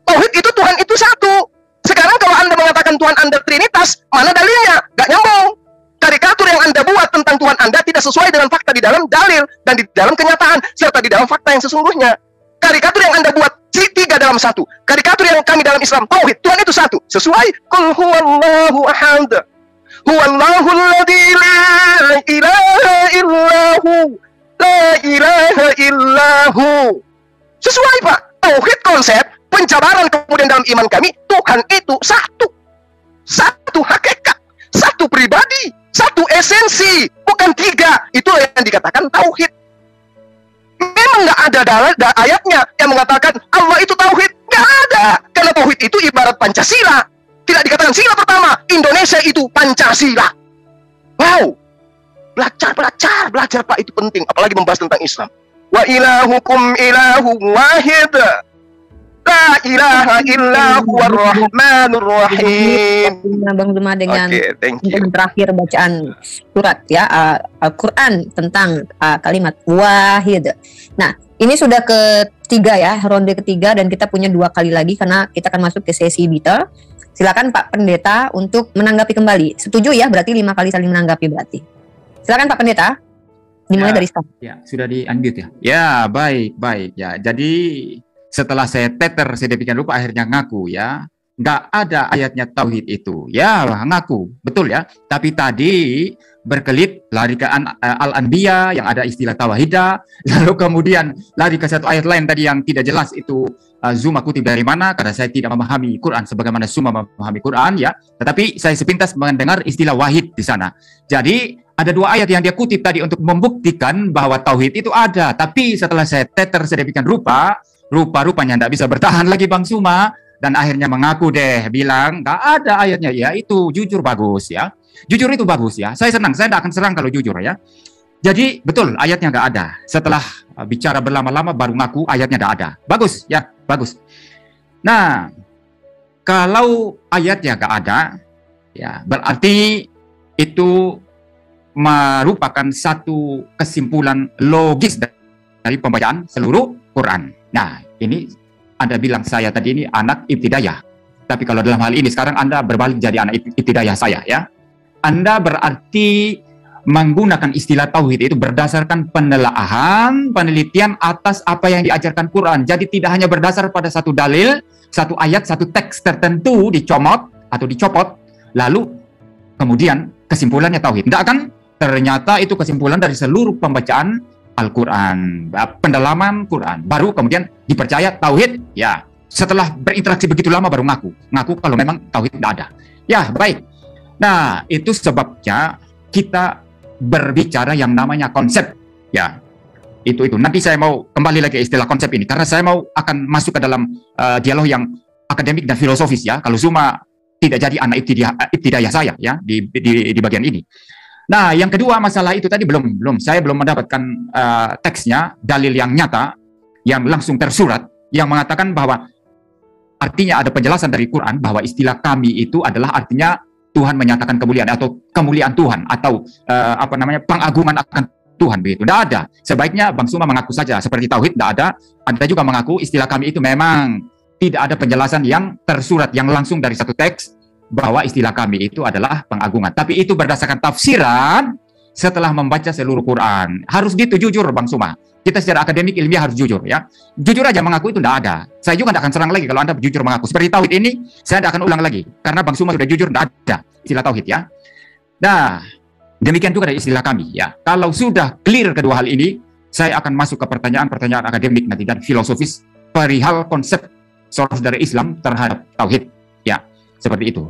S3: Tauhid itu Tuhan itu satu. Sekarang kalau Anda mengatakan Tuhan Anda Trinitas, mana dalilnya? Gak nyambung. Karikatur yang Anda buat tentang Tuhan Anda tidak sesuai dengan fakta di dalam dalil dan di dalam kenyataan, serta di dalam fakta yang sesungguhnya. Karikatur yang Anda buat tiga dalam satu. Karikatur yang kami dalam Islam tauhid, Tuhan itu satu. Sesuai Qul huwallahu ahad. Huwallahu alladzi la ilaha illahu. La ilaha illahu. Sesuai, Pak. Tauhid konsep, penjabaran kemudian dalam iman kami, Tuhan itu satu. Satu hakikat, satu pribadi, satu esensi, bukan tiga. Itulah yang dikatakan tauhid. Memang nggak ada ayatnya yang mengatakan Allah itu tauhid. Nggak ada. Karena tauhid itu ibarat Pancasila. Tidak dikatakan sila pertama, Indonesia itu Pancasila. Wow. Belajar Pak, itu penting. Apalagi membahas tentang Islam. Wa ilahukum ilahu wahid. La ilaha illa huwar rahmanur rahim.
S2: Bang Zuma dengan
S3: thank you.
S2: terakhir bacaan surat ya Al-Quran tentang kalimat wahid. Nah, ini sudah ketiga ya, ronde ketiga, dan kita punya 2 kali lagi karena kita akan masuk ke sesi bitter. Silakan Pak Pendeta untuk menanggapi kembali. Setuju ya? Berarti 5 kali saling menanggapi berarti. Silakan Pak Pendeta. Dimulai dari start.
S4: Ya, sudah di-unmute ya. Ya, baik. Ya, jadi setelah saya teter sedemikian rupa akhirnya ngaku ya, nggak ada ayatnya tauhid itu. Ya, ngaku, betul ya. Tapi tadi berkelit lari ke Al-Anbiya yang ada istilah tawahidah, lalu kemudian lari ke satu ayat lain tadi yang tidak jelas itu. Zuma kutip dari mana? Karena saya tidak memahami Quran sebagaimana Zuma memahami Quran ya. Tetapi saya sepintas mendengar istilah wahid di sana. Jadi ada 2 ayat yang dia kutip tadi untuk membuktikan bahwa tauhid itu ada. Tapi setelah saya teter sedemikian rupa-rupanya tidak bisa bertahan lagi Bang Zuma, dan akhirnya mengaku deh, bilang nggak ada ayatnya. Ya itu jujur bagus ya. Jujur itu bagus ya. Saya senang, saya tidak akan serang kalau jujur ya. Jadi betul ayatnya nggak ada. Setelah bicara berlama-lama baru ngaku ayatnya nggak ada. Bagus ya, bagus. Nah, kalau ayatnya nggak ada, ya berarti itu merupakan satu kesimpulan logis dari pembacaan seluruh Quran. Nah, ini Anda bilang saya tadi ini anak ibtidayah. Tapi kalau dalam hal ini sekarang Anda berbalik jadi anak ibtidayah saya ya. Anda berarti menggunakan istilah tauhid itu berdasarkan penelaahan, penelitian atas apa yang diajarkan Quran. Jadi tidak hanya berdasar pada satu dalil, satu ayat, satu teks tertentu dicomot, atau dicopot, lalu kemudian kesimpulannya tauhid. Enggak kan? Ternyata itu kesimpulan dari seluruh pembacaan Al-Quran, pendalaman Quran. Baru kemudian dipercaya tauhid, ya. Setelah berinteraksi begitu lama baru ngaku kalau memang tauhid tidak ada. Ya, baik. Nah, itu sebabnya kita berbicara yang namanya konsep, ya. Itu nanti saya mau kembali lagi istilah konsep ini karena saya mau akan masuk ke dalam dialog yang akademik dan filosofis, ya. Kalau cuma tidak jadi anak ibtidaiyah saya, ya, di bagian ini. Nah, yang kedua masalah itu tadi saya belum mendapatkan teksnya, dalil yang nyata yang langsung tersurat yang mengatakan bahwa artinya ada penjelasan dari Quran bahwa istilah kami itu adalah artinya Tuhan menyatakan kemuliaan atau kemuliaan Tuhan atau pengagungan akan Tuhan, begitu. Tidak ada. Sebaiknya Bang Suma mengaku saja seperti tauhid tidak ada. Anda juga mengaku istilah kami itu memang tidak ada penjelasan yang tersurat yang langsung dari satu teks bahwa istilah kami itu adalah pengagungan. Tapi itu berdasarkan tafsiran setelah membaca seluruh Quran. Harus gitu, jujur Bang Suma. Kita secara akademik ilmiah harus jujur, ya. Jujur aja mengaku itu tidak ada. Saya juga tidak akan serang lagi kalau Anda jujur mengaku. Seperti tauhid ini, saya tidak akan ulang lagi. Karena Bang Suma sudah jujur tidak ada istilah tauhid, ya. Nah, demikian juga dari istilah kami, ya. Kalau sudah clear kedua hal ini, saya akan masuk ke pertanyaan-pertanyaan akademik nanti dan filosofis perihal konsep saudara Islam terhadap tauhid, ya. Seperti itu.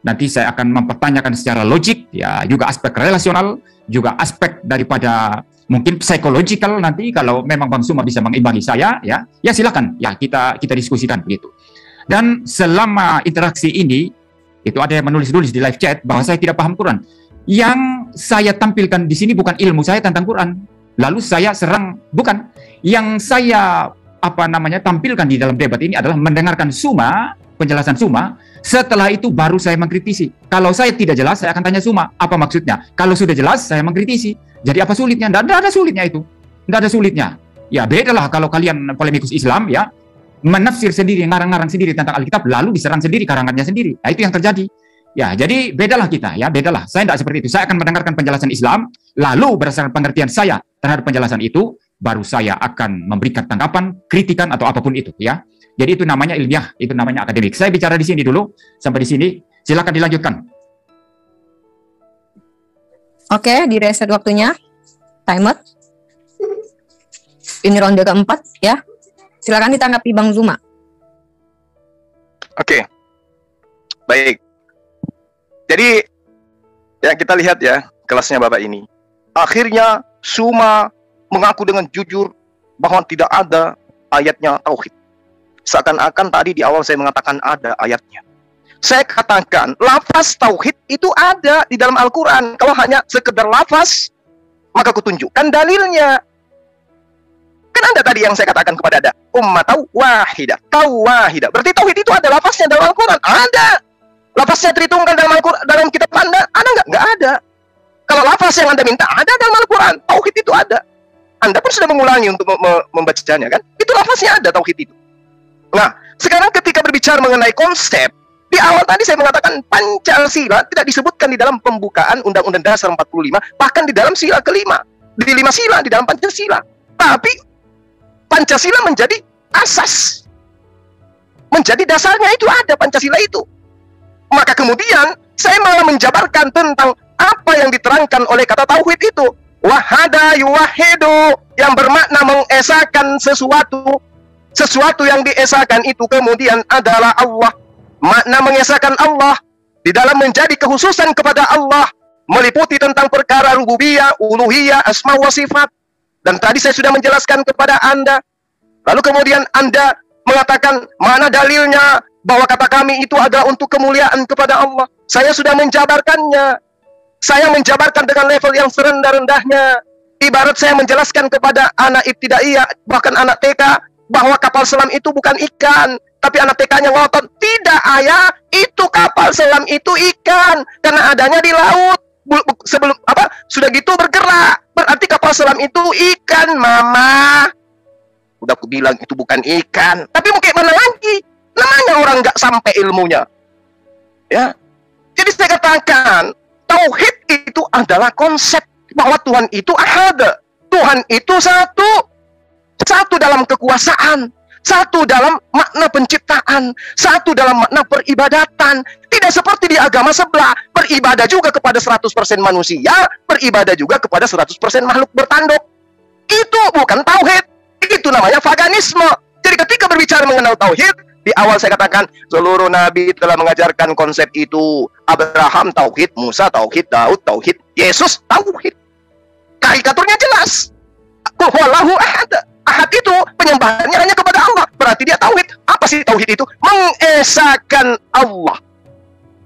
S4: Nanti saya akan mempertanyakan secara logik, ya, juga aspek relasional, juga aspek daripada mungkin psychological nanti kalau memang Bang Suma bisa mengimbangi saya, ya silakan, ya kita diskusikan begitu. Dan selama interaksi ini, itu ada yang menulis-nulis di live chat bahwa saya tidak paham Quran. Yang saya tampilkan di sini bukan ilmu saya tentang Quran. Lalu saya serang, bukan. Yang saya tampilkan di dalam debat ini adalah mendengarkan Suma, penjelasan Suma. Setelah itu baru saya mengkritisi. Kalau saya tidak jelas, saya akan tanya Suma, apa maksudnya? Kalau sudah jelas, saya mengkritisi. Jadi apa sulitnya? Tidak ada sulitnya itu. Tidak ada sulitnya. Ya bedalah kalau kalian polemikus Islam, ya, menafsir sendiri, ngarang-ngarang sendiri tentang Alkitab, lalu diserang sendiri karangannya sendiri. Nah, itu yang terjadi. Ya, jadi bedalah kita, ya, bedalah. Saya tidak seperti itu. Saya akan mendengarkan penjelasan Islam, lalu berdasarkan pengertian saya terhadap penjelasan itu, baru saya akan memberikan tanggapan, kritikan atau apapun itu, ya. Jadi itu namanya ilmiah, itu namanya akademik. Saya bicara di sini dulu, sampai di sini. Silakan dilanjutkan.
S2: Oke, di reset waktunya. Timer. Ini ronde keempat, ya. Silakan ditanggapi Bang Zuma.
S3: Oke. Baik. Jadi yang kita lihat, ya, kelasnya Bapak ini. Akhirnya Suma mengaku dengan jujur bahwa tidak ada ayatnya tauhid. Seakan-akan tadi di awal saya mengatakan ada ayatnya. Saya katakan lafaz tauhid itu ada di dalam Al-Quran. Kalau hanya sekedar lafaz, maka kutunjukkan dalilnya. Kan ada tadi yang saya katakan kepada Anda, ummatan wahidah, wahidah. Berarti tauhid itu ada lafaznya dalam Al-Quran. Ada. Lafaznya Tritunggal dalam Al-Quran, dalam kitab Anda ada nggak? Nggak ada. Kalau lafaz yang Anda minta ada dalam Al-Quran, tauhid itu ada. Anda pun sudah mengulangi untuk membacanya, kan? Itu lafaznya ada tauhid itu. Nah, sekarang ketika berbicara mengenai konsep, di awal tadi saya mengatakan Pancasila tidak disebutkan di dalam pembukaan Undang-Undang Dasar 45, bahkan di dalam sila kelima, di 5 sila di dalam Pancasila. Tapi Pancasila menjadi asas, menjadi dasarnya itu ada Pancasila itu. Maka kemudian saya malah menjabarkan tentang apa yang diterangkan oleh kata tauhid itu. Wahada yuwahidu, yang bermakna mengesahkan sesuatu. Sesuatu yang diesakan itu kemudian adalah Allah. Makna mengesahkan Allah di dalam menjadi kekhususan kepada Allah, meliputi tentang perkara rububiyah, uluhiyah, asma wa sifat. Dan tadi saya sudah menjelaskan kepada Anda. Lalu kemudian Anda mengatakan mana dalilnya bahwa kata kami itu adalah untuk kemuliaan kepada Allah. Saya sudah menjabarkannya. Saya menjabarkan dengan level yang serendah-rendahnya. Ibarat saya menjelaskan kepada anak ibtidaiyah, bahkan anak TK, bahwa kapal selam itu bukan ikan, tapi anak TK-nya ngotot. Tidak, ayah, itu kapal selam itu ikan karena adanya di laut. Sebelum sudah gitu bergerak. Berarti kapal selam itu ikan, mama. Udah aku bilang itu bukan ikan. Tapi mungkin mana lagi? Namanya orang nggak sampai ilmunya. Ya. Jadi saya katakan tauhid itu adalah konsep bahwa Tuhan itu ada. Tuhan itu satu dalam kekuasaan, satu dalam makna penciptaan, satu dalam makna peribadatan. Tidak seperti di agama sebelah, beribadah juga kepada 100% manusia, beribadah juga kepada 100% makhluk bertanduk. Itu bukan tauhid, itu namanya paganisme. Jadi ketika berbicara mengenal tauhid, di awal saya katakan seluruh nabi telah mengajarkan konsep itu. Abraham tauhid, Musa tauhid, Daud tauhid, Yesus tauhid. Karikaturnya jelas. Wallahu ahad. Ahad itu penyembahannya hanya kepada Allah. Berarti dia tauhid. Apa sih tauhid itu? Mengesahkan Allah.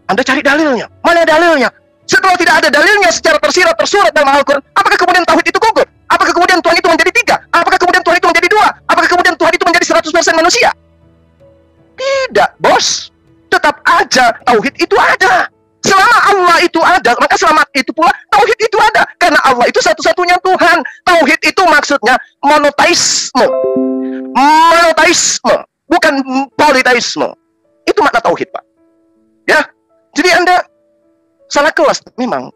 S3: Anda cari dalilnya. Mana dalilnya? Setelah tidak ada dalilnya secara tersirat tersurat dalam Al-Quran, apakah kemudian tauhid itu gugur? Apakah kemudian Tuhan itu menjadi 3? Apakah kemudian Tuhan itu menjadi 2? Apakah kemudian Tuhan itu menjadi 100% manusia? Tidak, bos. Tetap aja tauhid itu ada. Selama Allah itu ada, maka selama itu pula tauhid itu ada. Karena Allah itu satu-satunya Tuhan. Tauhid itu maksudnya monoteisme. Monoteisme, bukan politeisme. Itu makna tauhid, Pak. Ya. Jadi Anda salah kelas memang.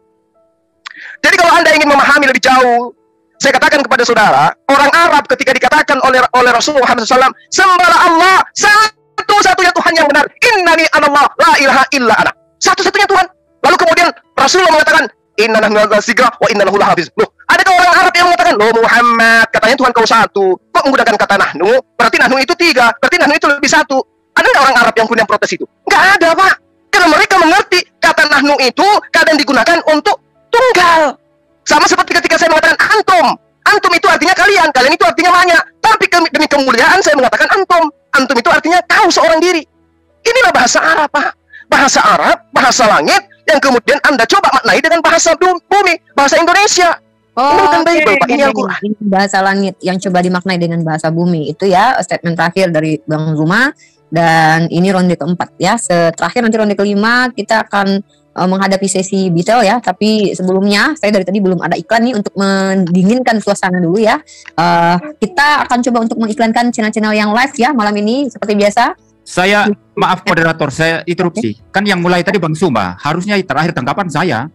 S3: Jadi kalau Anda ingin memahami lebih jauh, saya katakan kepada saudara, orang Arab ketika dikatakan oleh Rasulullah SAW, sembahlah Allah satu-satunya Tuhan yang benar. Innani anallah la ilaha illa ana. Satu-satunya Tuhan. Lalu kemudian Rasulullah mengatakan, inna nahnu nazzikra wa inna lahu lahafiz. Loh, adakah orang Arab yang mengatakan, loh Muhammad, katanya Tuhan kau satu. Kok menggunakan kata nahnu? Berarti nahnu itu 3. Berarti nahnu itu lebih 1. Ada nggak orang Arab yang kemudian protes itu? Nggak ada, Pak. Karena mereka mengerti kata nahnu itu kadang digunakan untuk tunggal. Sama seperti ketika saya mengatakan antum. Antum itu artinya kalian. Kalian itu artinya banyak. Tapi demi kemuliaan saya mengatakan antum. Antum itu artinya kau seorang diri. Inilah bahasa Arab, Pak. Bahasa Arab, bahasa langit, yang kemudian Anda coba maknai dengan bahasa bumi, bahasa Indonesia. Ini bukan Bible, Pak. Ini Al-Quran.
S2: Ini bahasa langit yang coba dimaknai dengan bahasa bumi. Itu ya statement terakhir dari Bang Zuma. Dan ini ronde keempat ya. Terakhir nanti ronde kelima kita akan menghadapi sesi detail ya. Tapi sebelumnya saya dari tadi belum ada iklan nih untuk mendinginkan suasana dulu ya. Kita akan coba untuk mengiklankan channel-channel yang live ya malam ini seperti biasa.
S4: Saya maaf moderator, saya interupsi. Kan yang mulai tadi Bang Suma, harusnya terakhir tanggapan saya.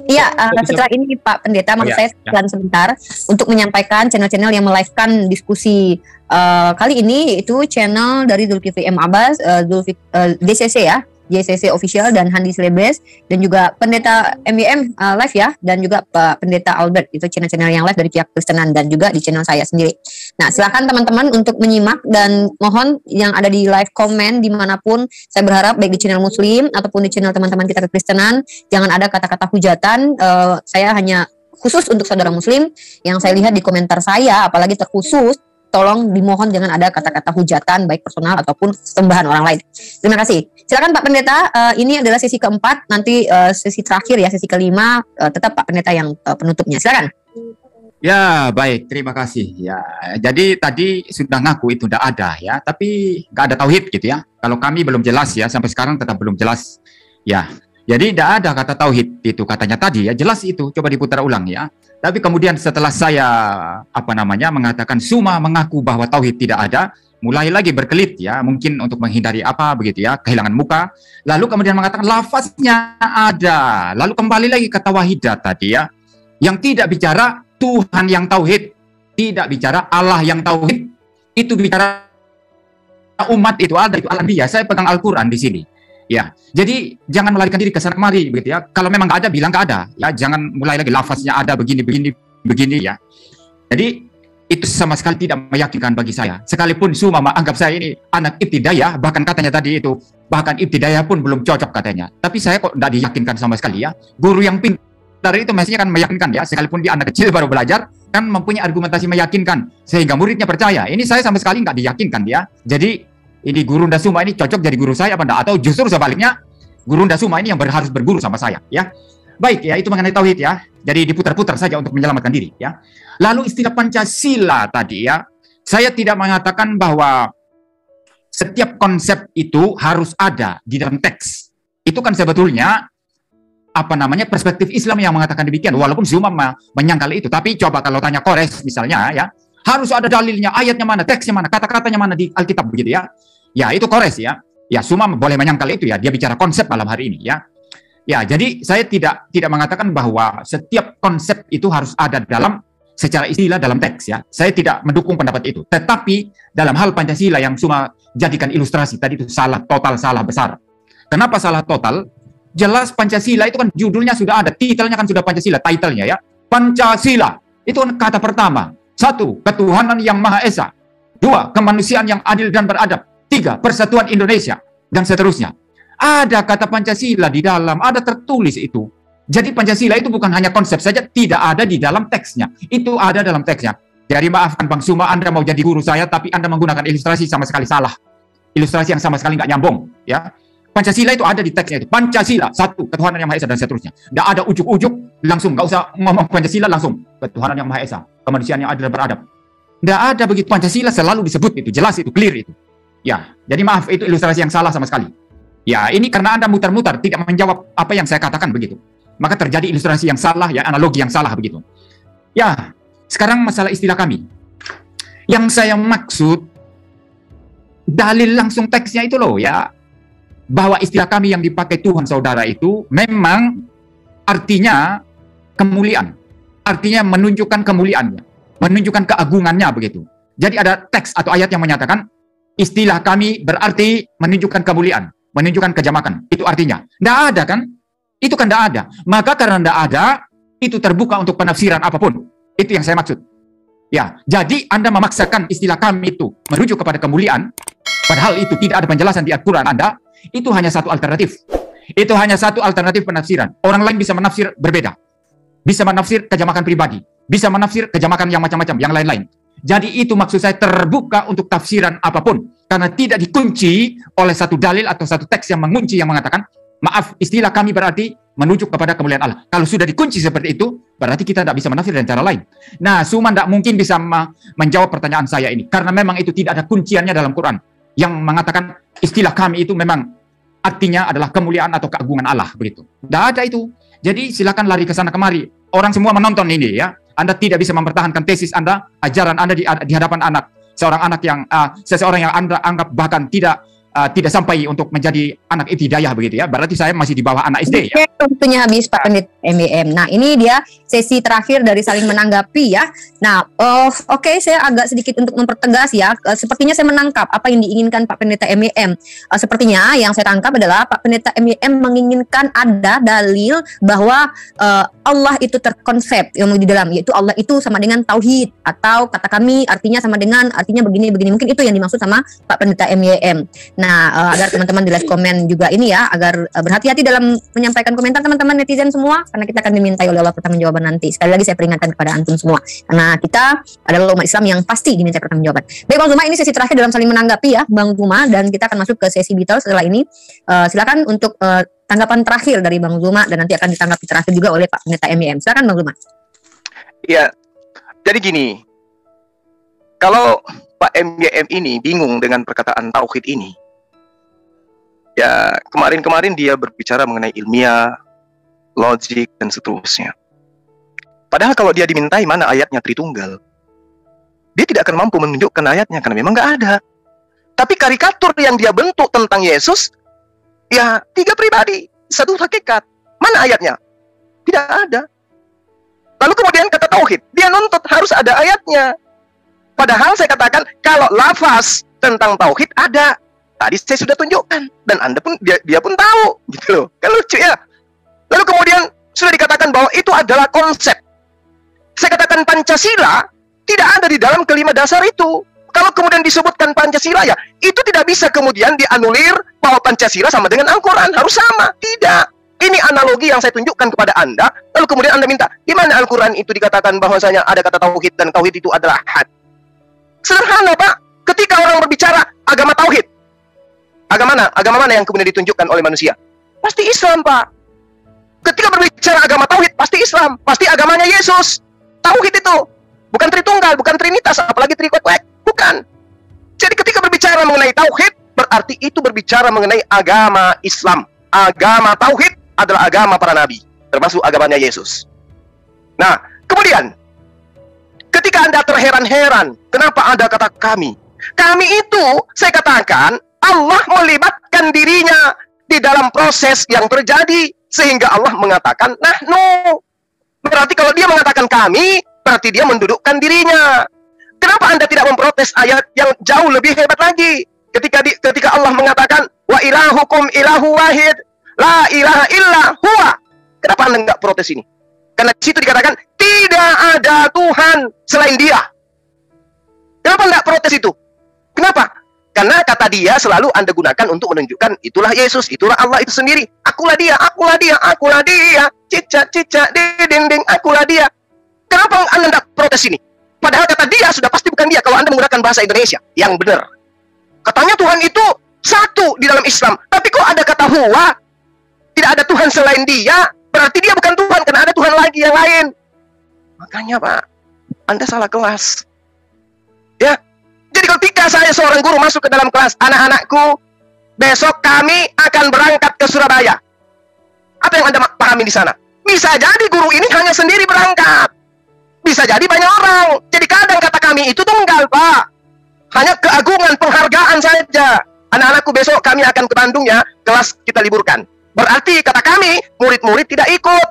S2: Iya, setelah ini Pak Pendeta, maksud saya iklan sebentar untuk menyampaikan channel-channel yang melive-kan diskusi kali ini, itu channel dari Zulkifli M. Abbas, DCC ya, JCC Official dan Handi Celebes, dan juga Pendeta MYM live ya, dan juga Pak Pendeta Albert, itu channel-channel yang live dari pihak Kristenan, dan juga di channel saya sendiri. Nah, silakan teman-teman untuk menyimak, dan mohon yang ada di live comment dimanapun, saya berharap baik di channel Muslim ataupun di channel teman-teman kita Kekristenan, jangan ada kata-kata hujatan. Saya hanya khusus untuk saudara Muslim, yang saya lihat di komentar saya, apalagi terkhusus, tolong dimohon jangan ada kata-kata hujatan baik personal ataupun sembahan orang lain. Terima kasih. Silakan Pak Pendeta, ini adalah sesi keempat, nanti sesi terakhir ya, sesi kelima, tetap Pak Pendeta yang penutupnya. Silakan.
S4: Ya, baik, terima kasih. Ya, jadi tadi sudah ngaku itu tidak ada ya, tapi nggak ada tauhid gitu ya. Kalau kami belum jelas ya, sampai sekarang tetap belum jelas. Ya, jadi tidak ada kata tauhid itu katanya tadi ya, jelas itu. Coba diputar ulang ya. Tapi kemudian setelah saya mengatakan Suma mengaku bahwa tauhid tidak ada, mulai lagi berkelit ya, mungkin untuk menghindari apa begitu ya, kehilangan muka. Lalu kemudian mengatakan lafaznya ada. Lalu kembali lagi ke tawahidat tadi ya, yang tidak bicara Tuhan yang tauhid, tidak bicara Allah yang tauhid, itu bicara umat itu ada, itu Al-Anbiya. Saya pegang Al-Quran di sini. Ya, jadi jangan melarikan diri ke sana kemari begitu ya. Kalau memang nggak ada, bilang nggak ada. Ya, jangan mulai lagi lafaznya ada begini ya. Jadi itu sama sekali tidak meyakinkan bagi saya. Sekalipun Suma anggap saya ini anak ibtidayah, bahkan katanya tadi itu, bahkan ibtidayah pun belum cocok katanya. Tapi saya kok tidak diyakinkan sama sekali ya. Guru yang pintar itu mestinya kan meyakinkan ya. Sekalipun dia anak kecil baru belajar, kan mempunyai argumentasi meyakinkan sehingga muridnya percaya. Ini saya sama sekali nggak diyakinkan dia. Jadi ini Guru Ndasuma ini cocok jadi guru saya apa enggak? Atau justru sebaliknya Guru Ndasuma ini yang harus berguru sama saya ya. Baik ya, itu mengenai tauhid ya. Jadi diputar-putar saja untuk menyelamatkan diri ya. Lalu istilah Pancasila tadi ya, saya tidak mengatakan bahwa setiap konsep itu harus ada di dalam teks. Itu kan sebetulnya perspektif Islam yang mengatakan demikian, walaupun Zuma menyangkal itu. Tapi coba kalau tanya Kores misalnya ya, harus ada dalilnya, ayatnya mana, teksnya mana, kata-katanya mana di Alkitab begitu ya. Ya, itu Kores ya. Ya, Suma boleh menyangkal itu ya. Dia bicara konsep malam hari ini ya. Ya, jadi saya tidak mengatakan bahwa setiap konsep itu harus ada dalam secara istilah dalam teks ya. Saya tidak mendukung pendapat itu. Tetapi dalam hal Pancasila yang cuma jadikan ilustrasi tadi itu salah, total salah besar. Kenapa salah total? Jelas Pancasila itu kan judulnya sudah ada, titelnya kan sudah Pancasila, titlenya ya. Pancasila itu kan kata pertama. 1. Ketuhanan yang Maha Esa. 2. Kemanusiaan yang adil dan beradab. 3. Persatuan Indonesia. Dan seterusnya. Ada kata Pancasila di dalam, ada tertulis itu. Jadi Pancasila itu bukan hanya konsep saja, tidak ada di dalam teksnya. Itu ada dalam teksnya. Jadi maafkan Bang Suma, Anda mau jadi guru saya, tapi Anda menggunakan ilustrasi sama sekali salah. Ilustrasi yang sama sekali nggak nyambung. Ya. Pancasila itu ada di teksnya itu. Pancasila, 1. Ketuhanan yang Maha Esa dan seterusnya. Nggak ada ujuk-ujuk, langsung. Nggak usah ngomong Pancasila, langsung. Ketuhanan yang Maha Esa. Kemanusiaan yang adil dan beradab. Nggak ada begitu. Pancasila selalu disebut itu. Jelas itu, clear itu. Ya, jadi maaf, itu ilustrasi yang salah sama sekali. Ya, ini karena Anda mutar-mutar, tidak menjawab apa yang saya katakan begitu. Maka terjadi ilustrasi yang salah, ya, analogi yang salah begitu. Ya, sekarang masalah istilah kami. Yang saya maksud, dalil langsung teksnya itu loh, ya. Bahwa istilah kami yang dipakai Tuhan saudara itu memang artinya kemuliaan. Artinya menunjukkan kemuliaannya, menunjukkan keagungannya begitu. Jadi ada teks atau ayat yang menyatakan istilah kami berarti menunjukkan kemuliaan, menunjukkan kejamakan. Itu artinya. Tidak ada kan? Itu kan tidak ada. Maka karena tidak ada, itu terbuka untuk penafsiran apapun. Itu yang saya maksud. Ya, jadi Anda memaksakan istilah kami itu merujuk kepada kemuliaan, padahal itu tidak ada penjelasan di Al-Quran Anda, itu hanya satu alternatif. Itu hanya satu alternatif penafsiran. Orang lain bisa menafsir berbeda. Bisa menafsir kejamakan pribadi. Bisa menafsir kejamakan yang macam-macam, yang lain-lain. Jadi itu maksud saya terbuka untuk tafsiran apapun. Karena tidak dikunci oleh satu dalil atau satu teks yang mengunci, yang mengatakan, maaf, istilah kami berarti menuju kepada kemuliaan Allah. Kalau sudah dikunci seperti itu, berarti kita tidak bisa menafsir dengan cara lain. Nah, Suma tidak mungkin bisa menjawab pertanyaan saya ini. Karena memang itu tidak ada kunciannya dalam Quran. Yang mengatakan istilah kami itu memang artinya adalah kemuliaan atau keagungan Allah. Begitu. Tidak ada itu. Jadi silakan lari ke sana kemari. Orang semua menonton ini ya. Anda tidak bisa mempertahankan tesis Anda, ajaran Anda di hadapan anak. Seorang anak yang, seseorang yang Anda anggap bahkan tidak sampai untuk menjadi anak hidayah begitu ya. Berarti saya masih di bawah anak SD ya.
S2: Waktunya habis Pak Pendeta MYM. Nah, ini dia sesi terakhir dari saling menanggapi ya. Nah, oke, saya agak sedikit untuk mempertegas ya. Sepertinya saya menangkap apa yang diinginkan Pak Pendeta MYM. Sepertinya yang saya tangkap adalah Pak Pendeta MYM menginginkan ada dalil bahwa Allah itu terkonsep yang di dalam, yaitu Allah itu sama dengan tauhid, atau kata kami artinya sama dengan artinya begini. Mungkin itu yang dimaksud sama Pak Pendeta MYM. Nah, agar teman-teman di live komen juga ini ya, agar berhati-hati dalam menyampaikan komentar teman-teman netizen semua, karena kita akan dimintai oleh Allah pertanggungjawaban nanti. Sekali lagi saya peringatkan kepada antum semua, karena kita adalah umat Islam yang pasti dimintai pertanggungjawaban. Baik Bang Zuma, ini sesi terakhir dalam saling menanggapi ya Bang Zuma, dan kita akan masuk ke sesi Beatles setelah ini. Silakan untuk tanggapan terakhir dari Bang Zuma, dan nanti akan ditanggapi terakhir juga oleh Pak Pendeta MYM. Silakan Bang Zuma.
S3: Ya, jadi gini, kalau Pak MYM ini bingung dengan perkataan tauhid ini, ya kemarin-kemarin dia berbicara mengenai ilmiah, logik, dan seterusnya. Padahal kalau dia dimintai mana ayatnya Tritunggal, dia tidak akan mampu menunjukkan ayatnya, karena memang nggak ada. Tapi karikatur yang dia bentuk tentang Yesus, ya 3 pribadi, 1 hakikat. Mana ayatnya? Tidak ada. Lalu kemudian kata tauhid, dia nuntut harus ada ayatnya. Padahal saya katakan, kalau lafaz tentang tauhid ada. Tadi saya sudah tunjukkan, dan Anda pun dia pun tahu, gitu loh. Kan lucu ya. Lalu kemudian sudah dikatakan bahwa itu adalah konsep. Saya katakan Pancasila tidak ada di dalam kelima dasar itu. Kalau kemudian disebutkan Pancasila ya, itu tidak bisa kemudian dianulir bahwa Pancasila sama dengan Al-Quran, harus sama. Tidak. Ini analogi yang saya tunjukkan kepada Anda. Lalu kemudian Anda minta, di mana Al-Quran itu dikatakan bahwasanya ada kata tauhid, dan tauhid itu adalah ahad. Sederhana Pak. Ketika orang berbicara agama tauhid, agama mana yang kemudian ditunjukkan oleh manusia? Pasti Islam Pak. Ketika berbicara agama tauhid, pasti Islam, pasti agamanya Yesus. Tauhid itu bukan Tritunggal, bukan Trinitas, apalagi Trikwek-kwek, bukan. Jadi ketika berbicara mengenai tauhid, berarti itu berbicara mengenai agama Islam. Agama tauhid adalah agama para nabi, termasuk agamanya Yesus. Nah, kemudian ketika Anda terheran-heran, kenapa ada kata kami? Kami itu, saya katakan, Allah melibatkan dirinya di dalam proses yang terjadi, sehingga Allah mengatakan nahnu. Berarti kalau dia mengatakan kami, berarti dia mendudukkan dirinya. Kenapa Anda tidak memprotes ayat yang jauh lebih hebat lagi? Ketika Allah mengatakan, wa ilahukum ilahu wahid, la ilaha illa huwa. Kenapa Anda nggak protes ini? Karena di situ dikatakan, tidak ada Tuhan selain dia. Kenapa nggak protes itu? Kenapa? Karena kata dia selalu Anda gunakan untuk menunjukkan itulah Yesus, itulah Allah itu sendiri. Akulah dia, akulah dia, akulah dia. Cicak, ding, akulah dia. Kenapa Anda tidak protes ini? Padahal kata dia sudah pasti bukan dia kalau Anda menggunakan bahasa Indonesia yang benar. Katanya Tuhan itu satu di dalam Islam. Tapi kok ada kata huwa? Tidak ada Tuhan selain dia. Berarti dia bukan Tuhan karena ada Tuhan lagi yang lain. Makanya Pak, Anda salah kelas. Ya. Jadi ketika saya seorang guru masuk ke dalam kelas, anak-anakku, besok kami akan berangkat ke Surabaya. Apa yang Anda pahami di sana? Bisa jadi guru ini hanya sendiri berangkat. Bisa jadi banyak orang. Jadi kadang kata kami itu tunggal, Pak. Hanya keagungan, penghargaan saja. Anak-anakku besok kami akan ke Bandung ya, kelas kita liburkan. Berarti kata kami, murid-murid tidak ikut.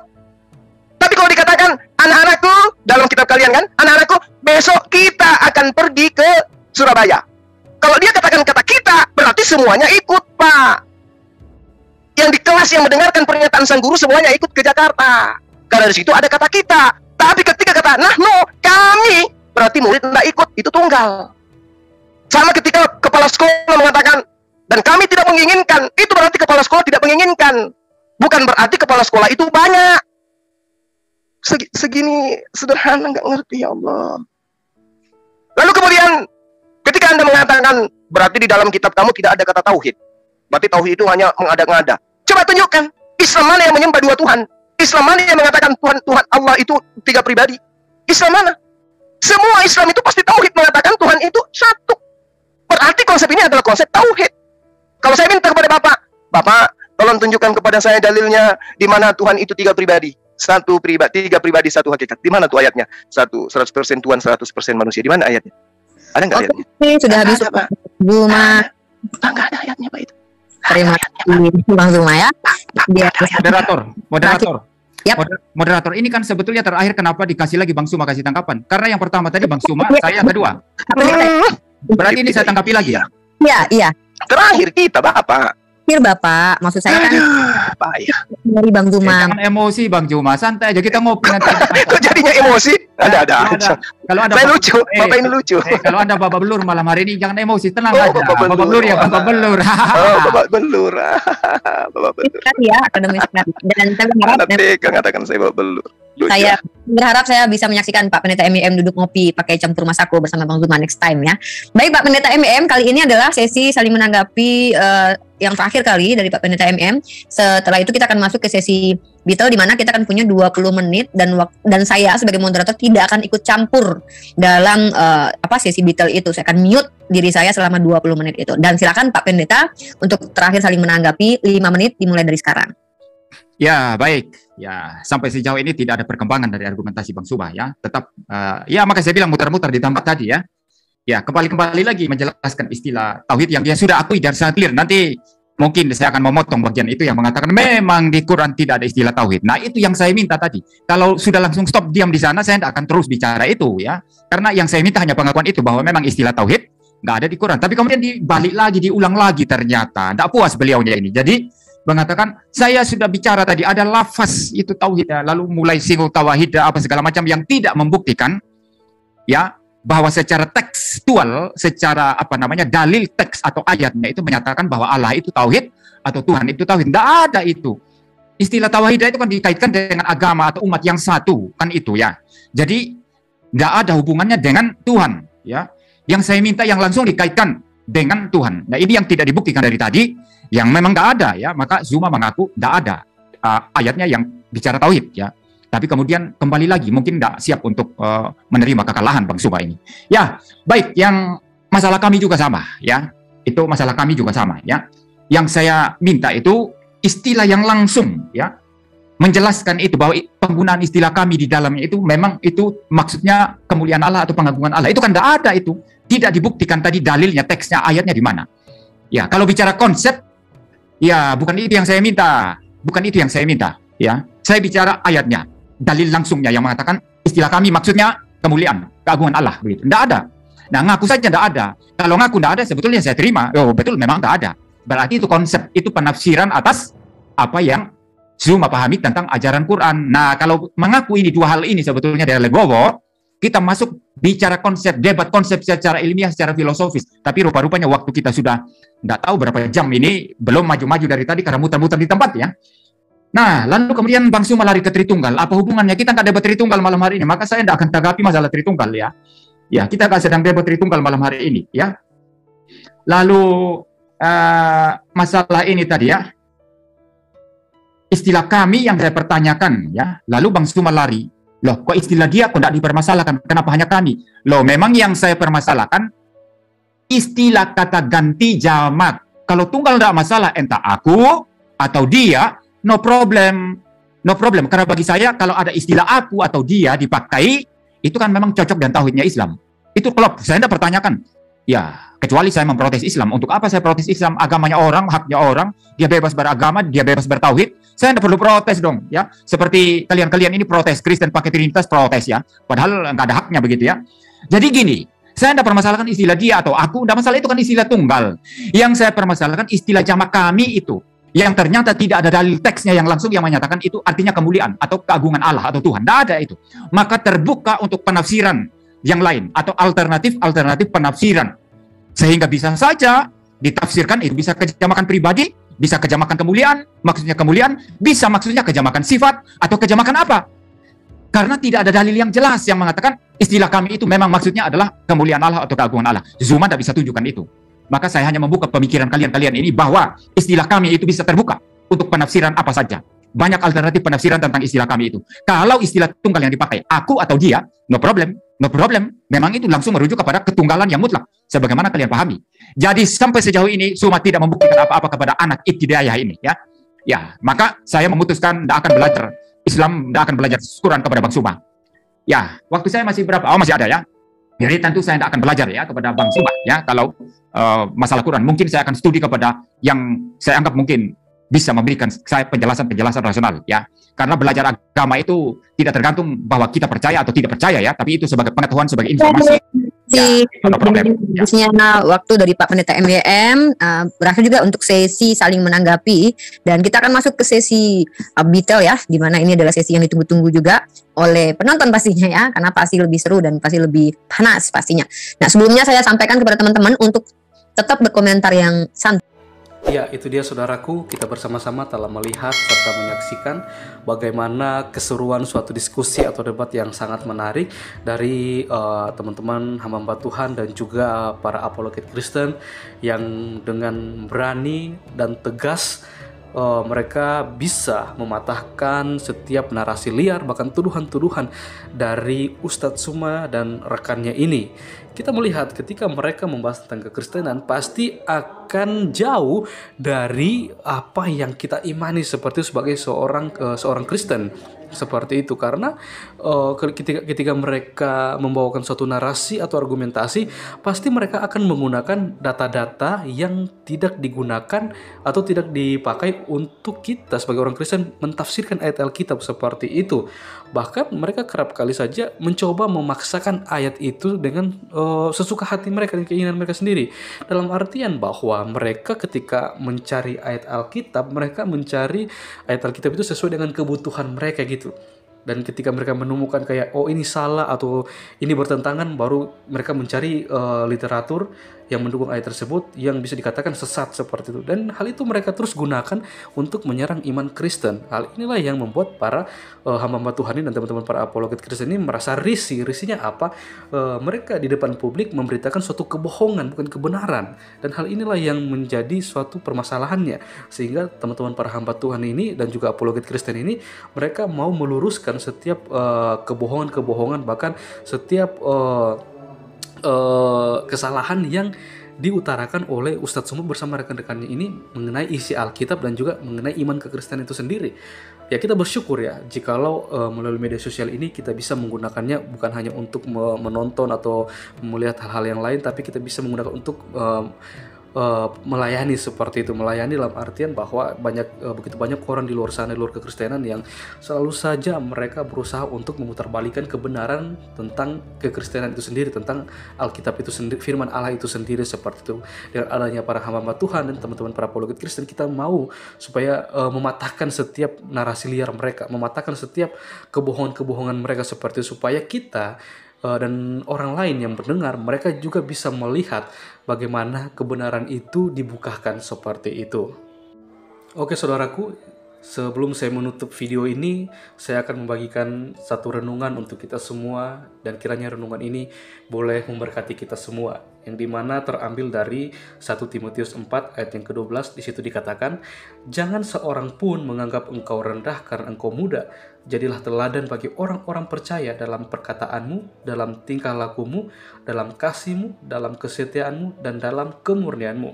S3: Tapi kalau dikatakan, anak-anakku, dalam kitab kalian kan, anak-anakku, besok kita akan pergi ke Surabaya. Kalau dia katakan kata kita, berarti semuanya ikut, Pak. Yang di kelas yang mendengarkan pernyataan sang guru, semuanya ikut ke Jakarta. Karena di situ ada kata kita. Tapi ketika kata, nahnu, kami, berarti murid tidak ikut, itu tunggal. Sama ketika kepala sekolah mengatakan, dan kami tidak menginginkan, itu berarti kepala sekolah tidak menginginkan. Bukan berarti kepala sekolah itu banyak. Segini sederhana, nggak ngerti, ya Allah. Lalu kemudian, ketika Anda mengatakan, berarti di dalam kitab kamu tidak ada kata tauhid. Berarti tauhid itu hanya mengada-ngada. Coba tunjukkan, Islam mana yang menyembah dua Tuhan? Islam mana yang mengatakan Tuhan Allah itu tiga pribadi? Islam mana? Semua Islam itu pasti tauhid mengatakan Tuhan itu satu. Berarti konsep ini adalah konsep tauhid. Kalau saya minta kepada Bapak, tolong tunjukkan kepada saya dalilnya di mana Tuhan itu tiga pribadi. Tiga pribadi, satu hakikat. Di mana tuh ayatnya? 100% Tuhan, 100% manusia. Di mana ayatnya? Ada nggak ayatnya?
S2: Sudah habis, Pak. Zuma.
S3: Nggak ada ayatnya, Pak, itu.
S2: Terima kasih, Bang Zuma ya.
S4: Moderator.
S2: Yap.
S4: Moderator, ini kan sebetulnya terakhir kenapa dikasih lagi Bang Suma kasih tanggapan? Karena yang pertama tadi Bang Suma, saya yang kedua. Berarti ini saya tanggapi lagi ya?
S2: Iya.
S3: Terakhir kita, Bapak.
S2: Terakhir Bapak, maksud saya kan
S3: payah.
S2: dari Bang Zuma.
S4: Jangan emosi Bang Zuma, santai aja kita ngopi nanti.
S3: Kok jadinya emosi? Ada.
S4: Kalau ada
S3: saya lucu, Bapak ini lucu.
S4: Kalau Anda Bapak Belur malam hari ini jangan emosi, tenang aja. Bapak Belur ya, Bapak Belur.
S3: Bapak Belur. Bapak Belur.
S2: Ya, akademis sekali. Dan saya berharap
S3: katakan saya Bapak Belur.
S2: Saya berharap saya bisa menyaksikan Pak Pendeta MIM duduk ngopi pakai campur masako bersama Bang Zuma next time ya. Baik Pak Pendeta MIM, kali ini adalah sesi saling menanggapi yang terakhir kali dari Pak Pendeta MIM. Setelah itu kita akan masuk ke sesi Beatle di mana kita akan punya 20 menit dan saya sebagai moderator tidak akan ikut campur dalam sesi Beatle itu. Saya akan mute diri saya selama 20 menit itu. Dan silakan Pak Pendeta untuk terakhir saling menanggapi 5 menit dimulai dari sekarang.
S4: Ya, baik. Ya, sampai sejauh ini tidak ada perkembangan dari argumentasi Bang Suma ya. Tetap ya maka saya bilang muter-muter di tempat tadi ya. Ya, kembali lagi menjelaskan istilah tauhid yang dia sudah akui dan sangat clear. Nanti mungkin saya akan memotong bagian itu yang mengatakan memang di Quran tidak ada istilah tauhid. Nah, itu yang saya minta tadi. Kalau sudah langsung stop diam di sana, saya tidak akan terus bicara itu ya. Karena yang saya minta hanya pengakuan itu bahwa memang istilah tauhid nggak ada di Quran. Tapi kemudian dibalik lagi, diulang lagi ternyata. Tidak puas beliaunya ini. Jadi mengatakan saya sudah bicara tadi ada lafaz itu tauhid ya, lalu mulai singgung tauhid apa segala macam yang tidak membuktikan ya bahwa secara tekstual, secara dalil teks atau ayatnya itu menyatakan bahwa Allah itu tauhid atau Tuhan itu tauhid. Tidak ada itu. Istilah tauhid itu kan dikaitkan dengan agama atau umat yang satu kan itu ya. Jadi tidak ada hubungannya dengan Tuhan ya. Yang saya minta yang langsung dikaitkan dengan Tuhan. Nah, ini yang tidak dibuktikan dari tadi. Yang memang nggak ada ya, maka Zuma mengaku nggak ada ayatnya yang bicara tauhid ya. Tapi kemudian kembali lagi mungkin nggak siap untuk menerima kekalahan Bang Zuma ini. Ya, baik, yang masalah kami juga sama ya. Itu masalah kami juga sama ya. Yang saya minta itu istilah yang langsung ya menjelaskan itu bahwa penggunaan istilah kami di dalamnya itu memang itu maksudnya kemuliaan Allah atau pengagungan Allah. Itu kan nggak ada itu. Tidak dibuktikan tadi dalilnya, teksnya, ayatnya di mana. Ya, kalau bicara konsep ya, bukan itu yang saya minta. Bukan itu yang saya minta. Ya, saya bicara ayatnya, dalil langsungnya yang mengatakan istilah kami maksudnya kemuliaan, keagungan Allah begitu. Tidak ada. Nah, ngaku saja tidak ada. Kalau ngaku tidak ada, sebetulnya saya terima. Oh, betul, memang tidak ada. Berarti itu konsep, itu penafsiran atas apa yang Zuma pahami tentang ajaran Quran. Nah, kalau mengaku ini dua hal ini sebetulnya dari legowo, kita masuk bicara konsep, debat konsep secara ilmiah, secara filosofis. Tapi rupa-rupanya waktu kita sudah tidak tahu berapa jam ini, belum maju-maju dari tadi karena muter-muter di tempat ya. Nah, lalu kemudian Bang Zuma lari ke Tritunggal. Apa hubungannya? Kita nggak debat Tritunggal malam hari ini, maka saya tidak akan tanggapi masalah Tritunggal ya. Ya, kita akan sedang debat Tritunggal malam hari ini ya. Lalu masalah ini tadi ya, istilah kami yang saya pertanyakan ya. Lalu Bang Zuma lari. Loh, kok istilah dia kok tidak dipermasalahkan? Kenapa hanya kami? Loh, memang yang saya permasalahkan istilah kata ganti jamak. Kalau tunggal tidak masalah, entah aku atau dia, no problem. No problem. Karena bagi saya kalau ada istilah aku atau dia dipakai, itu kan memang cocok dan tauhidnya Islam. Itu kalau saya tidak pertanyakan. Ya, kecuali saya memprotes Islam. Untuk apa saya protes Islam? Agamanya orang, haknya orang, dia bebas beragama, dia bebas bertauhid. Saya tidak perlu protes dong, ya. Seperti kalian-kalian ini protes Kristen pakai Trinitas, protes ya. Padahal nggak ada haknya begitu ya. Jadi gini, saya tidak permasalahkan istilah dia atau aku, tidak masalah, itu kan istilah tunggal. Yang saya permasalahkan istilah jamak kami itu, yang ternyata tidak ada dalil teksnya yang langsung yang menyatakan itu artinya kemuliaan atau keagungan Allah atau Tuhan. Tidak ada itu. Maka terbuka untuk penafsiran yang lain atau alternatif penafsiran, sehingga bisa saja ditafsirkan itu bisa kejamakan pribadi, bisa kejamakan kemuliaan, maksudnya kemuliaan, bisa maksudnya kejamakan sifat atau kejamakan apa, karena tidak ada dalil yang jelas yang mengatakan istilah kami itu memang maksudnya adalah kemuliaan Allah atau keagungan Allah. Zuma tidak bisa tunjukkan itu. Maka saya hanya membuka pemikiran kalian ini bahwa istilah kami itu bisa terbuka untuk penafsiran apa saja. Banyak alternatif penafsiran tentang istilah kami itu. Kalau istilah tunggal yang dipakai, aku atau dia, no problem. No problem. Memang itu langsung merujuk kepada ketunggalan yang mutlak. Sebagaimana kalian pahami. Jadi sampai sejauh ini, Zuma tidak membuktikan apa-apa kepada anak ibtidaiyah ini. Ya, maka saya memutuskan tidak akan belajar Islam, tidak akan belajar Quran kepada Bang Zuma. Ya, waktu saya masih berapa? Oh, masih ada ya. Jadi tentu saya tidak akan belajar ya kepada Bang Zuma. Ya, kalau masalah Quran. Mungkin saya akan studi kepada yang saya anggap mungkin bisa memberikan saya penjelasan rasional ya. Karena belajar agama itu tidak tergantung bahwa kita percaya atau tidak percaya ya, tapi itu sebagai pengetahuan, sebagai informasi.
S2: Waktu dari Pak Pendeta MYM berakhir juga untuk sesi saling menanggapi, dan kita akan masuk ke sesi detail ya, di mana ini adalah sesi yang ditunggu-tunggu juga oleh penonton pastinya ya, karena pasti lebih seru dan pasti lebih panas pastinya. Nah, sebelumnya saya sampaikan kepada teman-teman untuk tetap berkomentar yang santai.
S1: Ya, itu dia saudaraku, kita bersama-sama telah melihat serta menyaksikan bagaimana keseruan suatu diskusi atau debat yang sangat menarik dari teman-teman hamba Tuhan dan juga para apologet Kristen yang dengan berani dan tegas mereka bisa mematahkan setiap narasi liar, bahkan tuduhan-tuduhan dari Ustadz Zuma dan rekannya ini. Kita melihat ketika mereka membahas tentang kekristenan pasti akan jauh dari apa yang kita imani seperti sebagai seorang Kristen seperti itu, karena ketika mereka membawakan suatu narasi atau argumentasi pasti mereka akan menggunakan data-data yang tidak digunakan atau tidak dipakai untuk kita sebagai orang Kristen mentafsirkan ayat Alkitab seperti itu. Bahkan mereka kerap kali saja mencoba memaksakan ayat itu dengan sesuka hati mereka dan keinginan mereka sendiri, dalam artian bahwa mereka ketika mencari ayat Alkitab, mereka mencari ayat Alkitab itu sesuai dengan kebutuhan mereka gitu. Dan ketika mereka menemukan kayak oh ini salah atau ini bertentangan, baru mereka mencari literatur yang mendukung ayat tersebut yang bisa dikatakan sesat seperti itu. Dan hal itu mereka terus gunakan untuk menyerang iman Kristen. Hal inilah yang membuat para hamba Tuhan ini dan teman-teman para apologet Kristen ini merasa risih. Risihnya apa? Mereka di depan publik memberitakan suatu kebohongan, bukan kebenaran. Dan hal inilah yang menjadi suatu permasalahannya. Sehingga teman-teman para hamba Tuhan ini dan juga apologet Kristen ini, mereka mau meluruskan setiap kebohongan-kebohongan, bahkan setiap kesalahan yang diutarakan oleh Ustadz Zuma bersama rekan-rekannya ini mengenai isi Alkitab dan juga mengenai iman kekristenan itu sendiri. Ya, kita bersyukur ya jikalau melalui media sosial ini kita bisa menggunakannya bukan hanya untuk menonton atau melihat hal-hal yang lain, tapi kita bisa menggunakan untuk melayani seperti itu. Melayani dalam artian bahwa begitu banyak orang di luar sana, di luar kekristenan yang selalu saja mereka berusaha untuk memutarbalikkan kebenaran tentang kekristenan itu sendiri, tentang Alkitab itu sendiri, firman Allah itu sendiri seperti itu. Dengan adanya para hamba Tuhan dan teman-teman para apologet Kristen, kita mau supaya mematahkan setiap narasi liar mereka, mematahkan setiap kebohongan-kebohongan mereka seperti itu, supaya kita dan orang lain yang mendengar, mereka juga bisa melihat bagaimana kebenaran itu dibukakan seperti itu. Oke saudaraku, sebelum saya menutup video ini, saya akan membagikan satu renungan untuk kita semua, dan kiranya renungan ini boleh memberkati kita semua, yang dimana terambil dari 1 Timotius 4 ayat yang ke-12. Di situ dikatakan, "Jangan seorang pun menganggap engkau rendah karena engkau muda. Jadilah teladan bagi orang-orang percaya dalam perkataanmu, dalam tingkah lakumu, dalam kasihmu, dalam kesetiaanmu, dan dalam kemurnianmu."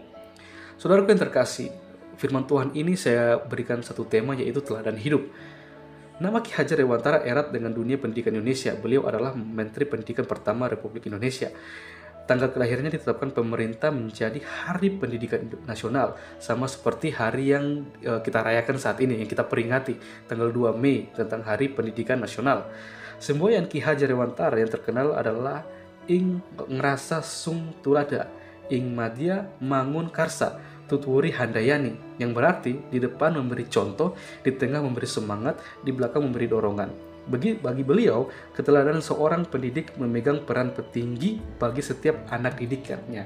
S1: Saudaraku yang terkasih, firman Tuhan ini saya berikan satu tema, yaitu teladan hidup. Nama Ki Hajar Dewantara erat dengan dunia pendidikan Indonesia. Beliau adalah Menteri Pendidikan pertama Republik Indonesia. Tanggal kelahirannya ditetapkan pemerintah menjadi Hari Pendidikan Nasional, sama seperti hari yang kita rayakan saat ini, yang kita peringati tanggal 2 Mei tentang Hari Pendidikan Nasional. Semboyan Ki Hajar Dewantara yang terkenal adalah Ing ngerasa sung tulada, Ing madya mangun karsa, tutwuri handayani, yang berarti di depan memberi contoh, di tengah memberi semangat, di belakang memberi dorongan. Bagi beliau, keteladanan seorang pendidik memegang peran tertinggi bagi setiap anak didiknya.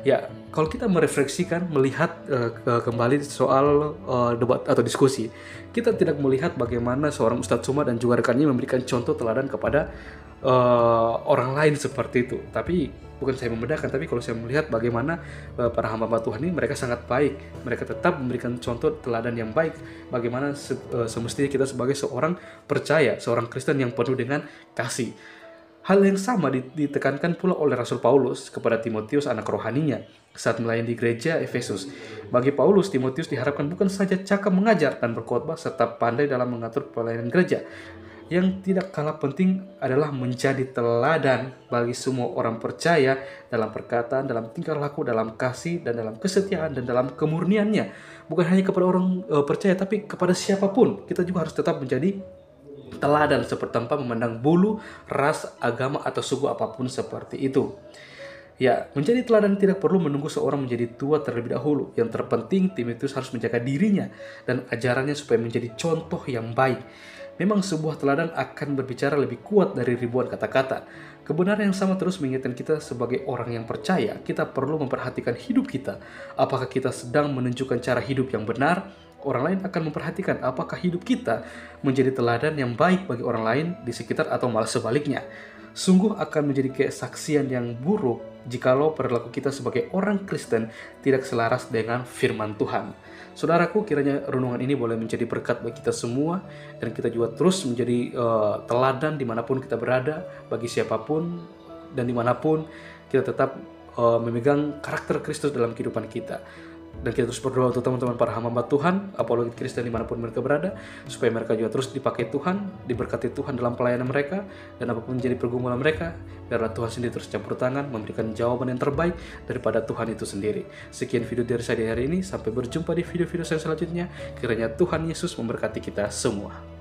S1: Ya, kalau kita merefleksikan, melihat kembali soal debat atau diskusi, kita tidak melihat bagaimana seorang Ustadz Suma dan juga rekannya memberikan contoh teladan kepada orang lain seperti itu. Tapi bukan saya membedakan, tapi kalau saya melihat bagaimana para hamba Tuhan ini, mereka sangat baik. Mereka tetap memberikan contoh teladan yang baik, bagaimana semestinya kita sebagai seorang percaya, seorang Kristen yang penuh dengan kasih. Hal yang sama ditekankan pula oleh Rasul Paulus kepada Timotius, anak rohaninya, saat melayani di gereja Efesus. Bagi Paulus, Timotius diharapkan bukan saja cakap mengajar dan berkhotbah, serta pandai dalam mengatur pelayanan gereja. Yang tidak kalah penting adalah menjadi teladan bagi semua orang percaya dalam perkataan, dalam tingkah laku, dalam kasih, dan dalam kesetiaan, dan dalam kemurniannya. Bukan hanya kepada orang percaya, tapi kepada siapapun. Kita juga harus tetap menjadi teladan, seperti tanpa memandang bulu, ras, agama, atau suku apapun seperti itu. Ya, menjadi teladan tidak perlu menunggu seorang menjadi tua terlebih dahulu. Yang terpenting, Timotius harus menjaga dirinya dan ajarannya supaya menjadi contoh yang baik. Memang sebuah teladan akan berbicara lebih kuat dari ribuan kata-kata. Kebenaran yang sama terus mengingatkan kita sebagai orang yang percaya, kita perlu memperhatikan hidup kita. Apakah kita sedang menunjukkan cara hidup yang benar? Orang lain akan memperhatikan apakah hidup kita menjadi teladan yang baik bagi orang lain di sekitar, atau malah sebaliknya. Sungguh akan menjadi kesaksian yang buruk jikalau perilaku kita sebagai orang Kristen tidak selaras dengan firman Tuhan. Saudaraku, kiranya renungan ini boleh menjadi berkat bagi kita semua, dan kita juga terus menjadi teladan dimanapun kita berada, bagi siapapun dan dimanapun, kita tetap memegang karakter Kristus dalam kehidupan kita. Dan kita terus berdoa untuk teman-teman para hamba Tuhan, apologet Kristen dimanapun mereka berada, supaya mereka juga terus dipakai Tuhan, diberkati Tuhan dalam pelayanan mereka, dan apapun menjadi pergumulan mereka, biarlah Tuhan sendiri terus campur tangan, memberikan jawaban yang terbaik daripada Tuhan itu sendiri. Sekian video dari saya di hari ini, sampai berjumpa di video-video saya selanjutnya. Kiranya Tuhan Yesus memberkati kita semua.